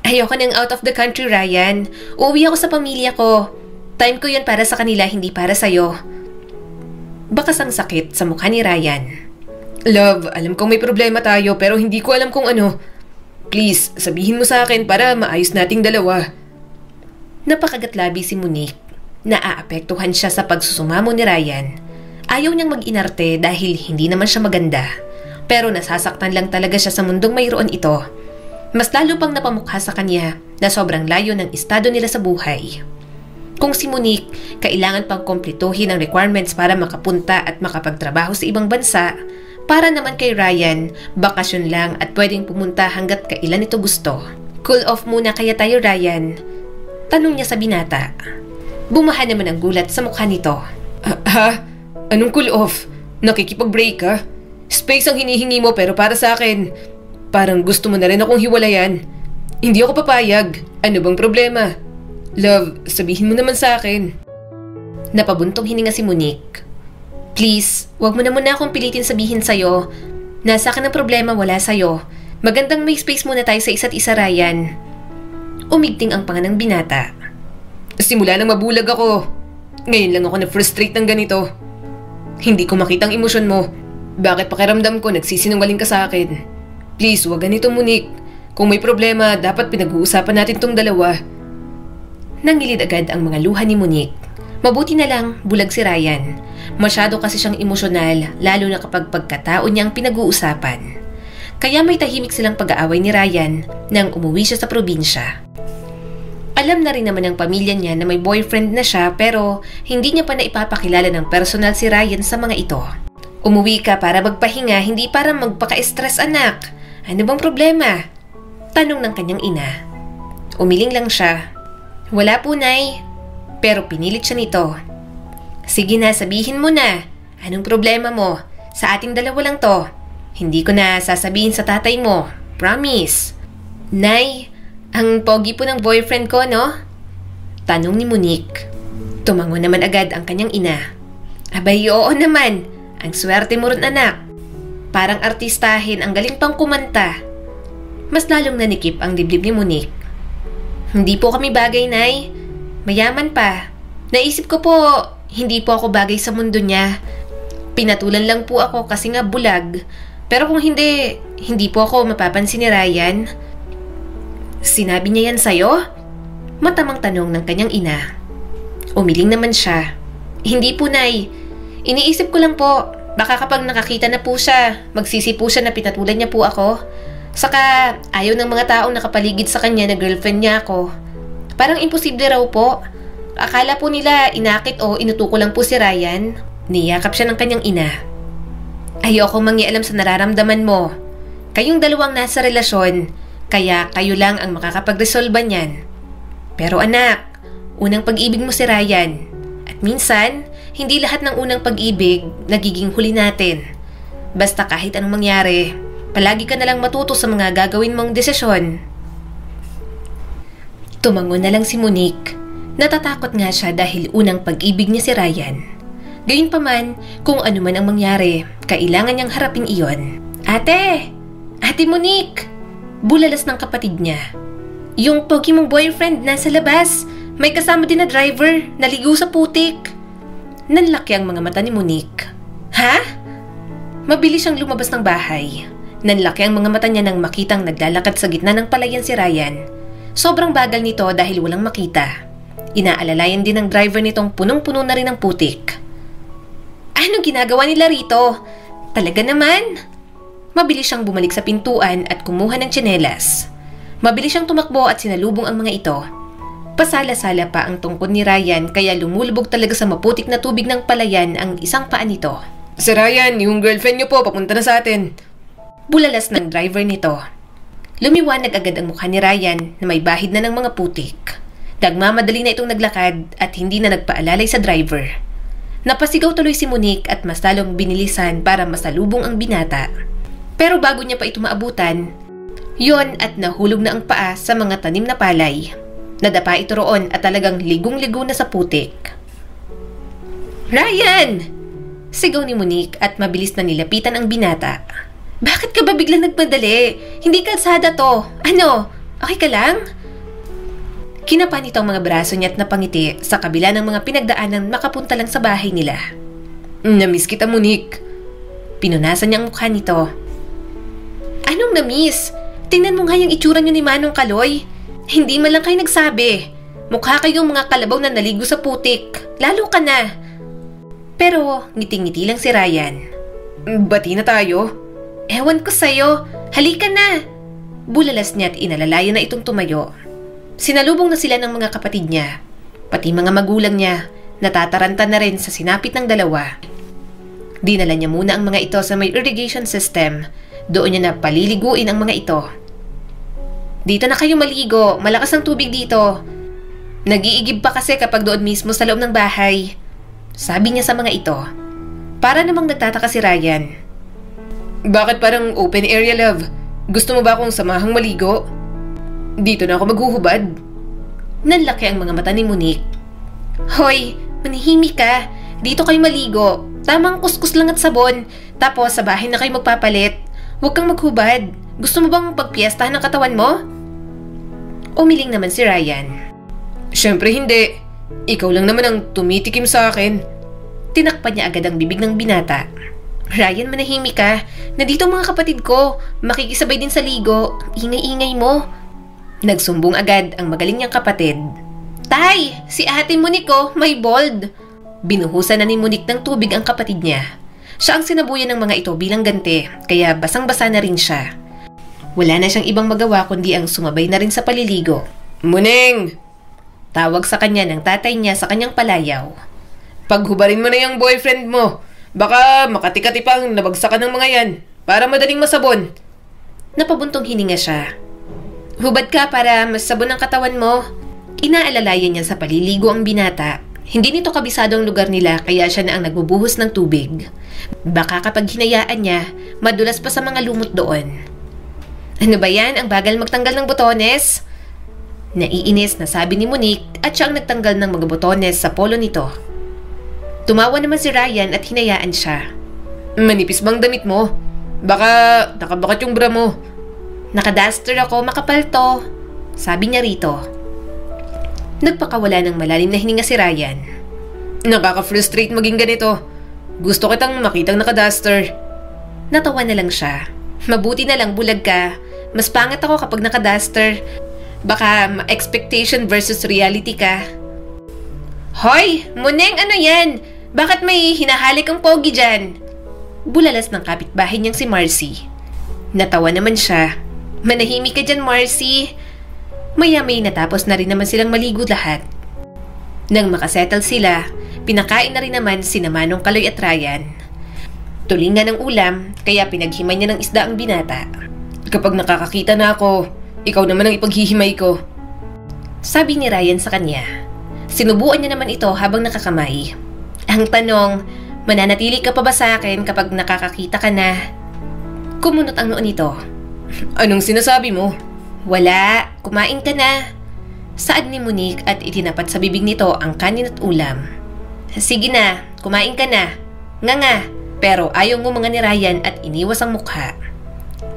[SPEAKER 1] Ayoko nang out of the country, Ryan. Uuwi ako sa pamilya ko. Time ko yun para sa kanila, hindi para sa'yo. Bakas ang sakit sa mukha ni Ryan.
[SPEAKER 2] Love, alam kong may problema tayo pero hindi ko alam kung ano. Please, sabihin mo sa akin para maayos nating dalawa.
[SPEAKER 1] Napakagatlabi si Monique. Naaapektuhan siya sa pagsusumamo ni Ryan. Ayaw niyang mag-inarte dahil hindi naman siya maganda. Pero nasasaktan lang talaga siya sa mundong mayroon ito. Mas lalo pang napamukha sa kanya na sobrang layo ng estado nila sa buhay. Kung si Monique kailangan pang kumpletuhin ang requirements para makapunta at makapagtrabaho sa ibang bansa, para naman kay Ryan, bakasyon lang at pwedeng pumunta hanggat kailan ito gusto. Cool off muna kaya tayo, Ryan? Tanong niya sa binata. Bumaha naman ang gulat sa mukha nito.
[SPEAKER 2] Ha? Anong cool off? Nakikipag-break ka? Space ang hinihingi mo pero para sa akin, parang gusto mo na rin akong hiwalayan. Hindi ako papayag. Ano bang problema? Love, sabihin mo naman sa akin.
[SPEAKER 1] Napabuntong hininga si Monique. Please, wag mo na muna akong pilitin sabihin sa'yo. Nasa akin ang problema, wala sa'yo. Magandang may space muna tayo sa isa't isa, Ryan. Umigting ang panga ng binata.
[SPEAKER 2] Simula nang mabulag ako. Ngayon lang ako na-frustrate ng ganito. Hindi ko makitang emosyon mo. Bakit pakiramdam ko nagsisinungaling ka sa akin? Please, wag ganito, Monique. Kung may problema, dapat pinag-uusapan natin tong dalawa.
[SPEAKER 1] Nangilid agad ang mga luha ni Monique. Mabuti na lang, bulag si Ryan. Masyado kasi siyang emosyonal, lalo na kapag pagkatao niyang pinag-uusapan. Kaya may tahimik silang pag-aaway ni Ryan nang umuwi siya sa probinsya. Alam na rin naman ng pamilya niya na may boyfriend na siya pero hindi niya pa na ipapakilala ng personal si Ryan sa mga ito. Umuwi ka para magpahinga, hindi para magpaka-stress, anak. Ano bang problema? Tanong ng kanyang ina. Umiling lang siya. Wala po, Nay. Pero pinilit siya nito. Sige na, sabihin mo na. Anong problema mo? Sa ating dalawa lang to. Hindi ko na sasabihin sa tatay mo. Promise. Nay, ang pogi po ng boyfriend ko, no? Tanong ni Monique. Tumango naman agad ang kanyang ina. Abay, oo naman. Ang swerte mo rin, anak. Parang artistahin, ang galing pang kumanta. Mas lalong nanikip ang dibdib ni Monique. Hindi po kami bagay, Nay. Mayaman pa. Naisip ko po, hindi po ako bagay sa mundo niya. Pinatulan lang po ako kasi nga bulag. Pero kung hindi, hindi po ako mapapansin ni Ryan. Sinabi niya yan sa'yo? Matamang tanong ng kanyang ina. Umiling naman siya. Hindi po, Nay. Iniisip ko lang po, baka kapag nakakita na po siya, magsisi po siya na pinatulan niya po ako. Saka ayaw ng mga taong nakapaligid sa kanya na girlfriend niya ako. Parang imposible raw po. Akala po nila inakit o inutuko lang po si Ryan. Niyakap siya ng kanyang ina. Ayoko mangialam sa nararamdaman mo. Kayong dalawang nasa relasyon, kaya kayo lang ang makakapagresolba niyan. Pero anak, unang pag-ibig mo si Ryan. At minsan, hindi lahat ng unang pag-ibig nagiging huli natin. Basta kahit anong mangyari, palagi ka nalang matuto sa mga gagawin mong desisyon. Tumango na lang si Monique. Natatakot nga siya dahil unang pag-ibig niya si Ryan. Gayunpaman, kung ano man ang mangyari, kailangan niyang harapin iyon. Ate! Ate Monique! Bulalas ng kapatid niya. Yung pogi mong boyfriend nasa labas. May kasama din na driver, naligo sa putik. Nanlaki ang mga mata ni Monique. Ha? Mabilis siyang lumabas ng bahay. Nanlaki ang mga mata niya nang makitang naglalakad sa gitna ng palayan si Ryan. Sobrang bagal nito dahil walang makita. Inaalalayan din ng driver nitong punong-puno na rin ng putik. Anong ginagawa nila rito? Talaga naman? Mabilis siyang bumalik sa pintuan at kumuha ng tsinelas. Mabilis siyang tumakbo at sinalubong ang mga ito. Pasala-sala pa ang tungkod ni Ryan kaya lumulubog talaga sa maputik na tubig ng palayan ang isang paa nito.
[SPEAKER 2] Sir Ryan, yung girlfriend niyo po papunta na sa atin.
[SPEAKER 1] Bulalas ng driver nito. Lumiwanag agad ang mukha ni Ryan na may bahid na ng mga putik. Nagmamadali na itong naglakad at hindi na nagpaalalay sa driver. Napasigaw tuloy si Monique at mas lalong binilisan para masalubong ang binata. Pero bago niya pa ito maabutan, yon at nahulog na ang paa sa mga tanim na palay. Nadapa ito roon at talagang ligong-ligo na sa putik. Ryan! Sigaw ni Monique at mabilis na nilapitan ang binata. Bakit ka ba biglang nagmadali? Hindi kalsada to. Ano? Okay ka lang? Kinapa nito ang mga braso niya at napangiti sa kabila ng mga pinagdaanan makapunta lang sa bahay nila. Namiss kita, Monique. Pinunasan niya ang mukha nito. Anong namiss? Tingnan mo nga yung itsura niyo ni Manong Kaloy. Hindi man lang kayo nagsabi. Mukha kayong mga kalabaw na naligo sa putik. Lalo ka na. Pero ngiti-ngiti lang si Ryan.
[SPEAKER 2] Bati na tayo?
[SPEAKER 1] Ewan ko sa'yo. Halika na. Bulalas niya at inalalayan na itong tumayo. Sinalubong na sila ng mga kapatid niya. Pati mga magulang niya, natataranta na rin sa sinapit ng dalawa. Dinala niya muna ang mga ito sa may irrigation system. Doon niya na paliliguin ang mga ito. Dito na kayo maligo, malakas ang tubig dito. Nag-iigib pa kasi kapag doon mismo sa loob ng bahay. Sabi niya sa mga ito. Para namang nagtataka si Ryan.
[SPEAKER 2] Bakit parang open area, love? Gusto mo ba akong samahang maligo? Dito na ako maghuhubad.
[SPEAKER 1] Nanlaki ang mga mata ni Monique. Hoy, manihimik ka. Dito kayo maligo. Tamang kuskus lang at sabon. Tapos sa bahay na kayo magpapalit. Huwag kang maghubad. Gusto mo bang pagpiestahan ng katawan mo? Umiling naman si Ryan.
[SPEAKER 2] Siyempre hindi. Ikaw lang naman ang tumitikim sa akin.
[SPEAKER 1] Tinakpan niya agad ang bibig ng binata. Ryan, manahimik ka. Nandito ang mga kapatid ko. Makikisabay din sa ligo. Ingay-ingay mo. Nagsumbong agad ang magaling niyang kapatid. Tay! Si ate Monique may bold! Binuhusan na ni Monique ng tubig ang kapatid niya. Siya ang sinabuyan ng mga ito bilang ganti, kaya basang-basa na rin siya. Wala na siyang ibang magawa kundi ang sumabay na rin sa paliligo.
[SPEAKER 2] Muneng!
[SPEAKER 1] Tawag sa kanya ng tatay niya sa kanyang palayaw.
[SPEAKER 2] Paghubarin mo na yung boyfriend mo. Baka makatikati pang nabagsakan ng mga yan para madaling masabon.
[SPEAKER 1] Napabuntong hininga siya. Hubad ka para mas sabon ang katawan mo. Inaalalayan niya sa paliligo ang binata. Hindi nito kabisado ang lugar nila kaya siya na ang nagbubuhos ng tubig. Baka kapag hinayaan niya, madulas pa sa mga lumot doon. Ano ba yan? Ang bagal magtanggal ng botones? Naiinis na sabi ni Monique at siya ang nagtanggal ng mga botones sa polo nito. Tumawa naman si Ryan at hinayaan siya.
[SPEAKER 2] Manipis bang damit mo? Baka nakabakat yung bra mo.
[SPEAKER 1] Nakadaster ako, makapal to. Sabi niya rito. Nagpakawala ng malalim na hininga si Ryan.
[SPEAKER 2] Nakaka-frustrate maging ganito. Gusto kitang makitang naka-duster.
[SPEAKER 1] Natawa na lang siya. Mabuti na lang bulag ka. Mas pangit ako kapag naka-duster. Baka expectation versus reality ka. Hoy! Muneng, ano yan? Bakit may hinahalik ang pogi dyan? Bulalas ng kapitbahay niyang si Marcy. Natawa naman siya. Manahimik ka dyan, Marcy. Maya-may natapos na rin naman silang maligo lahat. Nang makasettle sila, pinakain na rin naman sina Manong Kaloy at Ryan. Tulingan ng ulam, kaya pinaghimay niya ng isda ang binata.
[SPEAKER 2] Kapag nakakakita na ako, ikaw naman ang ipaghihimay ko.
[SPEAKER 1] Sabi ni Ryan sa kanya. Sinubuan niya naman ito habang nakakamay. Ang tanong, mananatili ka pa ba sa akin kapag nakakakita ka na? Kumunot ang noon nito.
[SPEAKER 2] Anong sinasabi mo?
[SPEAKER 1] Wala, kumain ka na. Saad ni Monique at itinapat sa bibig nito ang kanin at ulam. Sige na, kumain ka na. Nga. Pero ayaw mo mga ni Ryan at iniwas ang mukha.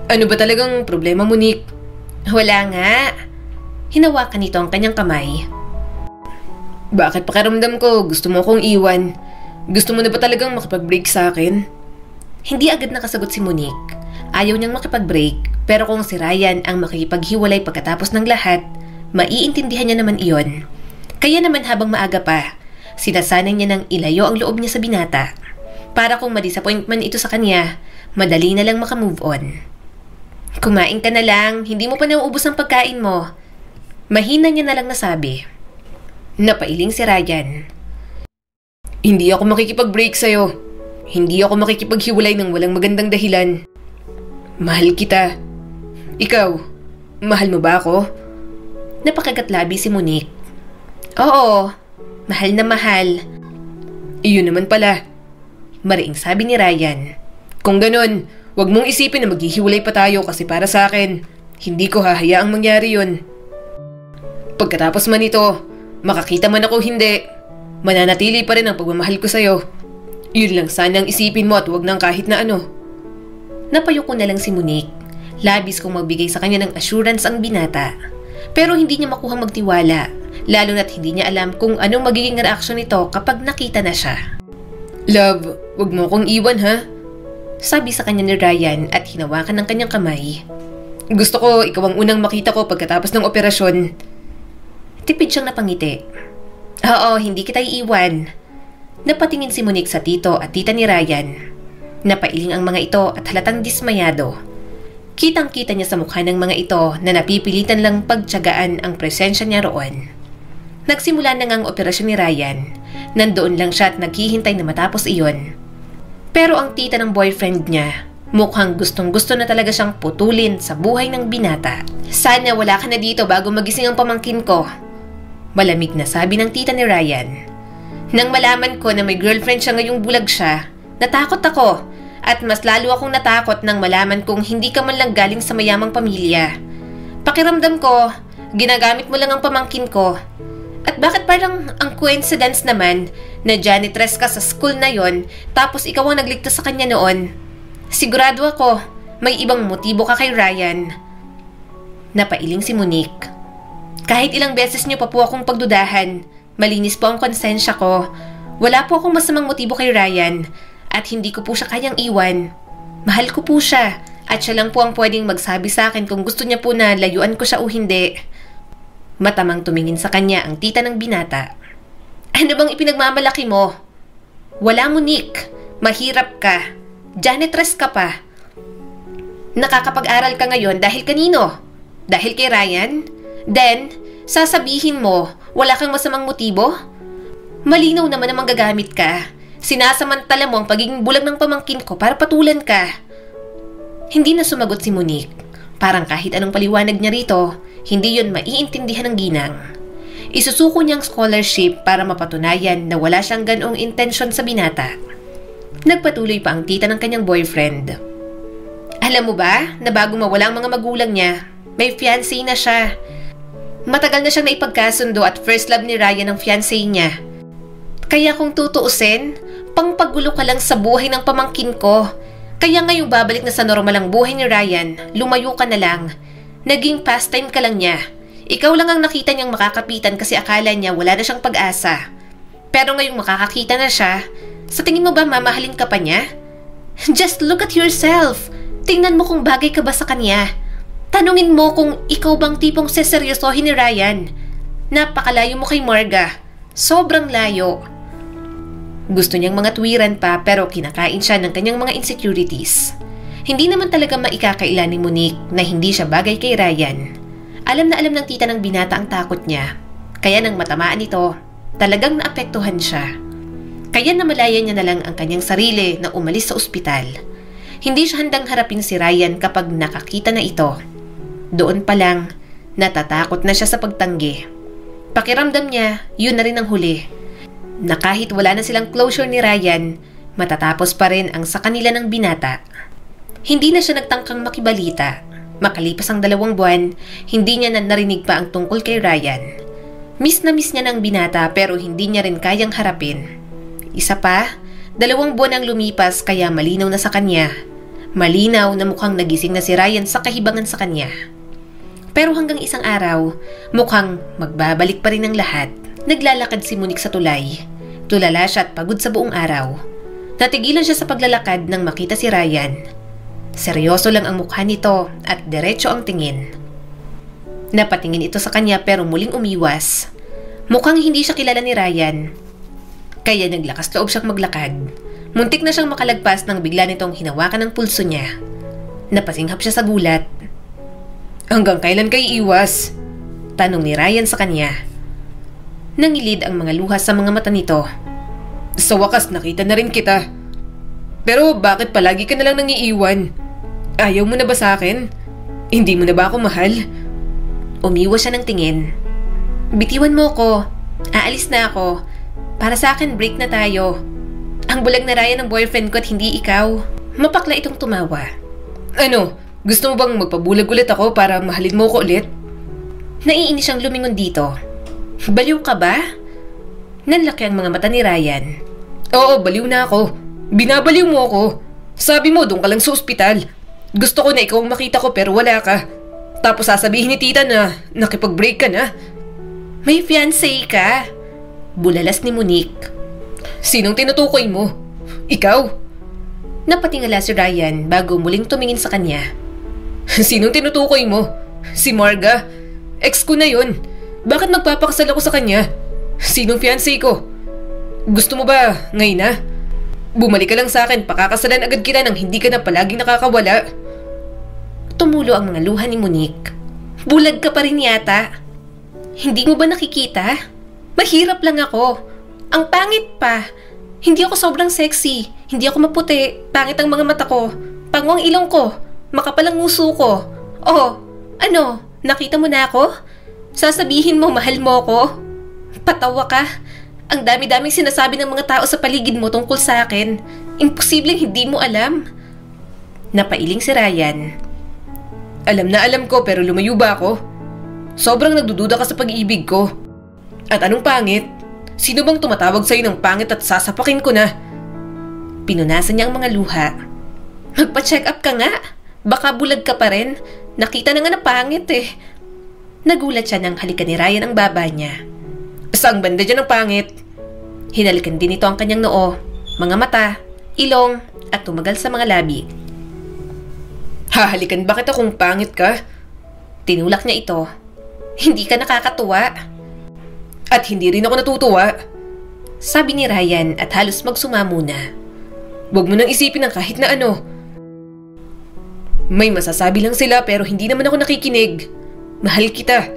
[SPEAKER 2] Ano ba talagang problema, Monique?
[SPEAKER 1] Wala nga. Hinawakan nito ang kanyang kamay.
[SPEAKER 2] Bakit pakiramdam ko gusto mo akong iwan? Gusto mo na ba talagang makipag-break sa akin?
[SPEAKER 1] Hindi agad nakasagot si Monique. Ayaw niyang makipag-break, pero kung si Ryan ang makikipaghiwalay pagkatapos ng lahat, maiintindihan niya naman iyon. Kaya naman habang maaga pa, sinasanay niya nang ilayo ang loob niya sa binata. Para kung ma-disappoint man ito sa kanya, madali na lang makamove on. Kumain ka na lang, hindi mo pa nauubos ang pagkain mo. Mahina niya na lang nasabi. Napailing si Ryan.
[SPEAKER 2] Hindi ako makikipag-break sa'yo. Hindi ako makikipaghiwalay ng walang magandang dahilan. Mahal kita. Ikaw, mahal mo ba ako?
[SPEAKER 1] Napakagatlabi si Monique. Oo, mahal na mahal.
[SPEAKER 2] Iyon naman pala.
[SPEAKER 1] Mariing sabi ni Ryan.
[SPEAKER 2] Kung ganun, wag mong isipin na maghihiwalay pa tayo kasi para sa akin, hindi ko hahayaang mangyari yun. Pagkatapos man ito, makakita man ako hindi, mananatili pa rin ang pagmamahal ko sa'yo. Yun lang sana ang isipin mo at wag nang kahit na ano.
[SPEAKER 1] Napayuko na lang si Monique. Labis kong magbigay sa kanya ng assurance ang binata. Pero hindi niya makuha magtiwala, lalo na't hindi niya alam kung anong magiging reaksyon nito kapag nakita na siya.
[SPEAKER 2] Love, wag mo akong iwan ha?
[SPEAKER 1] Sabi sa kanya ni Ryan at hinawakan ng kanyang kamay.
[SPEAKER 2] Gusto ko ikaw ang unang makita ko pagkatapos ng operasyon.
[SPEAKER 1] Tipid siyang napangiti. Oo, hindi kita iiwan. Napatingin si Monique sa tito at tita ni Ryan. Napailing ang mga ito at halatang dismayado. Kitang-kita niya sa mukha ng mga ito na napipilitan lang pagtiyagaan ang presensya niya roon. Nagsimula na ngang operasyon ni Ryan. Nandoon lang siya at naghihintay na matapos iyon. Pero ang tita ng boyfriend niya, mukhang gustong-gusto na talaga siyang putulin sa buhay ng binata. Sana wala ka na dito bago magising ang pamangkin ko. Malamig na sabi ng tita ni Ryan. Nang malaman ko na may girlfriend siya ngayong bulag siya, natakot ako. At mas lalo akong natakot nang malaman kong hindi ka man lang galing sa mayamang pamilya. Pakiramdam ko, ginagamit mo lang ang pamangkin ko. At bakit parang ang coincidence naman na janitress ka sa school na yon tapos ikaw ang nagligtas sa kanya noon? Sigurado ako, may ibang motibo ka kay Ryan. Napailing si Monique. Kahit ilang beses niyo pa po akong pagdudahan, malinis po ang konsensya ko. Wala po akong masamang motibo kay Ryan. At hindi ko po siya kayang iwan. Mahal ko po siya. At siya lang po ang pwedeng magsabi sa akin kung gusto niya po na layuan ko siya o hindi. Matamang tumingin sa kanya ang tita ng binata. Ano bang ipinagmamalaki mo? Wala, Monique. Mahirap ka. Janitress ka pa. Nakakapag-aral ka ngayon dahil kanino? Dahil kay Ryan? Then, sasabihin mo, wala kang masamang motibo? Malinaw naman ang gagamit ka. Sinasamantala mo ang pagiging bulag ng pamangkin ko para patulan ka. Hindi na sumagot si Monique. Parang kahit anong paliwanag niya rito, hindi yon maiintindihan ng ginang. Isusuko niyang scholarship para mapatunayan na wala siyang ganoong intensyon sa binata. Nagpatuloy pa ang tita ng kanyang boyfriend. Alam mo ba na bago mawala ang mga magulang niya, may fiancé na siya. Matagal na siyang naipagkasundo at first love ni Ryan ang fiancé niya. Kaya kung tutuusin, pangpagulo ka lang sa buhay ng pamangkin ko. Kaya ngayong babalik na sa normal ang buhay ni Ryan, lumayo ka na lang. Naging pastime ka lang niya. Ikaw lang ang nakita niyang makakapitan kasi akala niya wala na siyang pag-asa. Pero ngayong makakakita na siya, sa tingin mo ba mamahalin ka pa niya? Just look at yourself. Tingnan mo kung bagay ka ba sa kanya. Tanungin mo kung ikaw bang tipong seseryosohin ni Ryan. Napakalayo mo kay Marga. Sobrang layo. Gusto niyang mga tuwiran pa pero kinakain siya ng kanyang mga insecurities. Hindi naman talaga maikakaila ni Monique na hindi siya bagay kay Ryan. Alam na alam ng tita ng binata ang takot niya. Kaya nang matamaan ito, talagang naapektuhan siya. Kaya namalayan niya na lang ang kanyang sarili na umalis sa ospital. Hindi siya handang harapin si Ryan kapag nakakita na ito. Doon pa lang, natatakot na siya sa pagtanggi. Pakiramdam niya, yun na rin ang huli. Na kahit wala na silang closure ni Ryan, matatapos pa rin ang sa kanila ng binata. Hindi na siya nagtangkang makibalita. Makalipas ang 2 buwan, hindi niya na narinig pa ang tungkol kay Ryan. Miss na miss niya ng binata pero hindi niya rin kayang harapin. Isa pa, 2 buwan ang lumipas kaya malinaw na sa kanya. Malinaw na mukhang nagising na si Ryan sa kahibangan sa kanya. Pero hanggang isang araw, mukhang magbabalik pa rin ang lahat. Naglalakad si Monique sa tulay. Tulala siya at pagod sa buong araw. Natigilan siya sa paglalakad nang makita si Ryan. Seryoso lang ang mukha nito at diretso ang tingin. Napatingin ito sa kanya pero muling umiwas. Mukhang hindi siya kilala ni Ryan. Kaya naglakas loob siyang maglakad. Muntik na siyang makalagpas nang bigla nitong hinawakan ang pulso niya. Napasinghap siya sa gulat. Hanggang kailan kayo iwas? Tanong ni Ryan sa kanya. Nangilid ang mga luha sa mga mata nito. Sa wakas nakita na rin kita. Pero bakit palagi ka na lang nangiiwan? Ayaw mo na ba sa akin? Hindi mo na ba ako mahal? Umiwas siya ng tingin. Bitiwan mo ko. Aalis na ako. Para sa akin break na tayo. Ang bulag na Ryan ng boyfriend ko at hindi ikaw. Mapakla itong tumawa. Ano? Gusto mo bang magpabulag ulit ako para mahalin mo ko ulit? Naiinis siyang lumingon dito. Baliw ka ba? Nanlaki ang mga mata ni Ryan. Oo, baliw na ako. Binabaliw mo ako. Sabi mo, doon ka lang sa ospital. Gusto ko na ikaw ang makita ko pero wala ka. Tapos sasabihin ni tita na nakipag-break ka na. May fiancé ka? Bulalas ni Monique. Sinong tinutukoy mo? Ikaw? Napatingala si Ryan bago muling tumingin sa kanya. Sinong tinutukoy mo? Si Marga? Ex ko na yun. Bakit magpapakasal ako sa kanya? Sinong fiancé ko? Gusto mo ba ngayon na? Bumalik ka lang sa akin, pakakasalan agad kita nang hindi ka na palaging nakakawala. Tumulo ang mga luha ni Monique. Bulag ka pa rin yata. Hindi mo ba nakikita? Mahirap lang ako. Ang pangit pa. Hindi ako sobrang sexy. Hindi ako maputi. Pangit ang mga mata ko. Pango ang ilong ko. Makapal ang nguso ko. Oh, ano? Nakita mo na ako? Sasabihin mo mahal mo ako? Patawa ka. Ang dami-daming sinasabi ng mga tao sa paligid mo tungkol sa akin. Imposibleng hindi mo alam. Napailing si Ryan. Alam na alam ko pero lumayo ba ako? Sobrang nagdududa ka sa pag-ibig ko. At anong pangit? Sino bang tumatawag sa'yo ng pangit at sasapakin ko na? Pinunasan niya ang mga luha. Magpa-check up ka nga. Baka bulag ka pa rin. Nakita na nga na pangit eh. Nagulat siya nang halikan ni Ryan ang baba niya. Saang banda dyan ang pangit? Hinalikan din ito ang kanyang noo, mga mata, ilong, at tumagal sa mga labi. Hahalikan ba kita kung pangit ka? Tinulak niya ito. Hindi ka nakakatuwa. At hindi rin ako natutuwa. Sabi ni Ryan at halos magsumamo na. Huwag mo nang isipin ng kahit na ano. May masasabi lang sila pero hindi naman ako nakikinig. Mahal kita.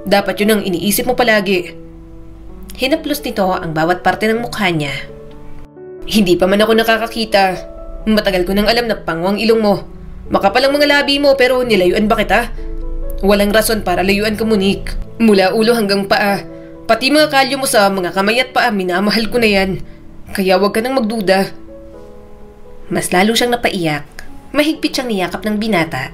[SPEAKER 1] Dapat yun ang iniisip mo palagi. Hinaplos nito ang bawat parte ng mukha niya. Hindi pa man ako nakakakita. Matagal ko nang alam na pangwang ilong mo. Makapal ang mga labi mo pero nilayuan ba kita? Walang rason para layuan ka, Monique. Mula ulo hanggang paa. Pati mga kalyo mo sa mga kamay at paa, minamahal ko na yan. Kaya huwag ka nang magduda. Mas lalo siyang napaiyak. Mahigpit siyang niyakap ng binata.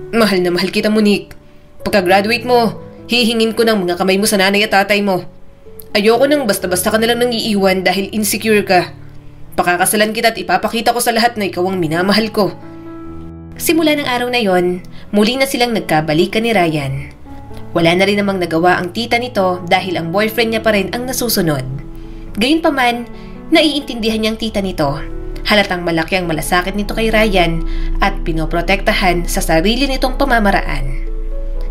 [SPEAKER 1] Mahal na mahal kita, Monique. Pagka-graduate mo, hihingin ko ng mga kamay mo sa nanay at tatay mo. Ayoko nang basta-basta ka nalang nang iiwan dahil insecure ka. Pakakasalan kita at ipapakita ko sa lahat na ikaw ang minamahal ko. Simula ng araw na yon, muli na silang nagkabalikan ni Ryan. Wala na rin namang nagawa ang tita nito dahil ang boyfriend niya pa rin ang nasusunod. Gayunpaman, naiintindihan niyang tita nito. Halatang malaki ang malasakit nito kay Ryan at pinoprotektahan sa sarili nitong pamamaraan.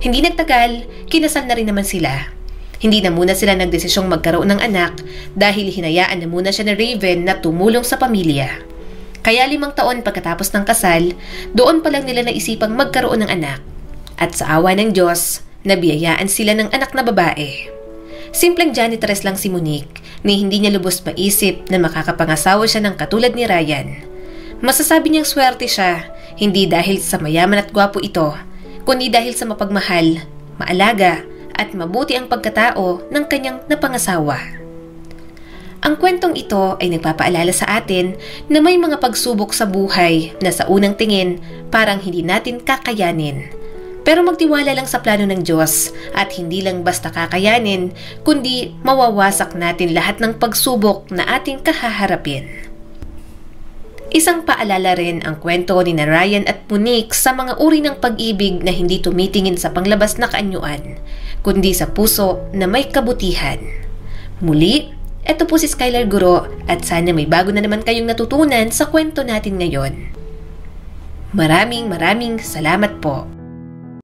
[SPEAKER 1] Hindi nagtagal, kinasal na rin naman sila. Hindi na muna sila nagdesisyong magkaroon ng anak dahil hinayaan na muna siya ni Raven na tumulong sa pamilya. Kaya 5 taon pagkatapos ng kasal, doon pa lang nila naisipang magkaroon ng anak. At sa awa ng Diyos, nabiyayaan sila ng anak na babae. Simpleng janitress lang si Monique ni hindi niya lubos maisip na makakapangasawa siya ng katulad ni Ryan. Masasabi niyang swerte siya, hindi dahil sa mayaman at gwapo ito, kundi dahil sa mapagmahal, maalaga, at mabuti ang pagkatao ng kanyang napangasawa. Ang kwentong ito ay nagpapaalala sa atin na may mga pagsubok sa buhay na sa unang tingin parang hindi natin kakayanin. Pero magtiwala lang sa plano ng Diyos at hindi lang basta kakayanin, kundi mawawasak natin lahat ng pagsubok na ating kahaharapin. Isang paalala rin ang kwento ni Ryan at Monique sa mga uri ng pag-ibig na hindi tumitingin sa panglabas na kaanyuan, kundi sa puso na may kabutihan. Muli, ito po si Skylar Guro at sana may bago na naman kayong natutunan sa kwento natin ngayon. Maraming salamat po.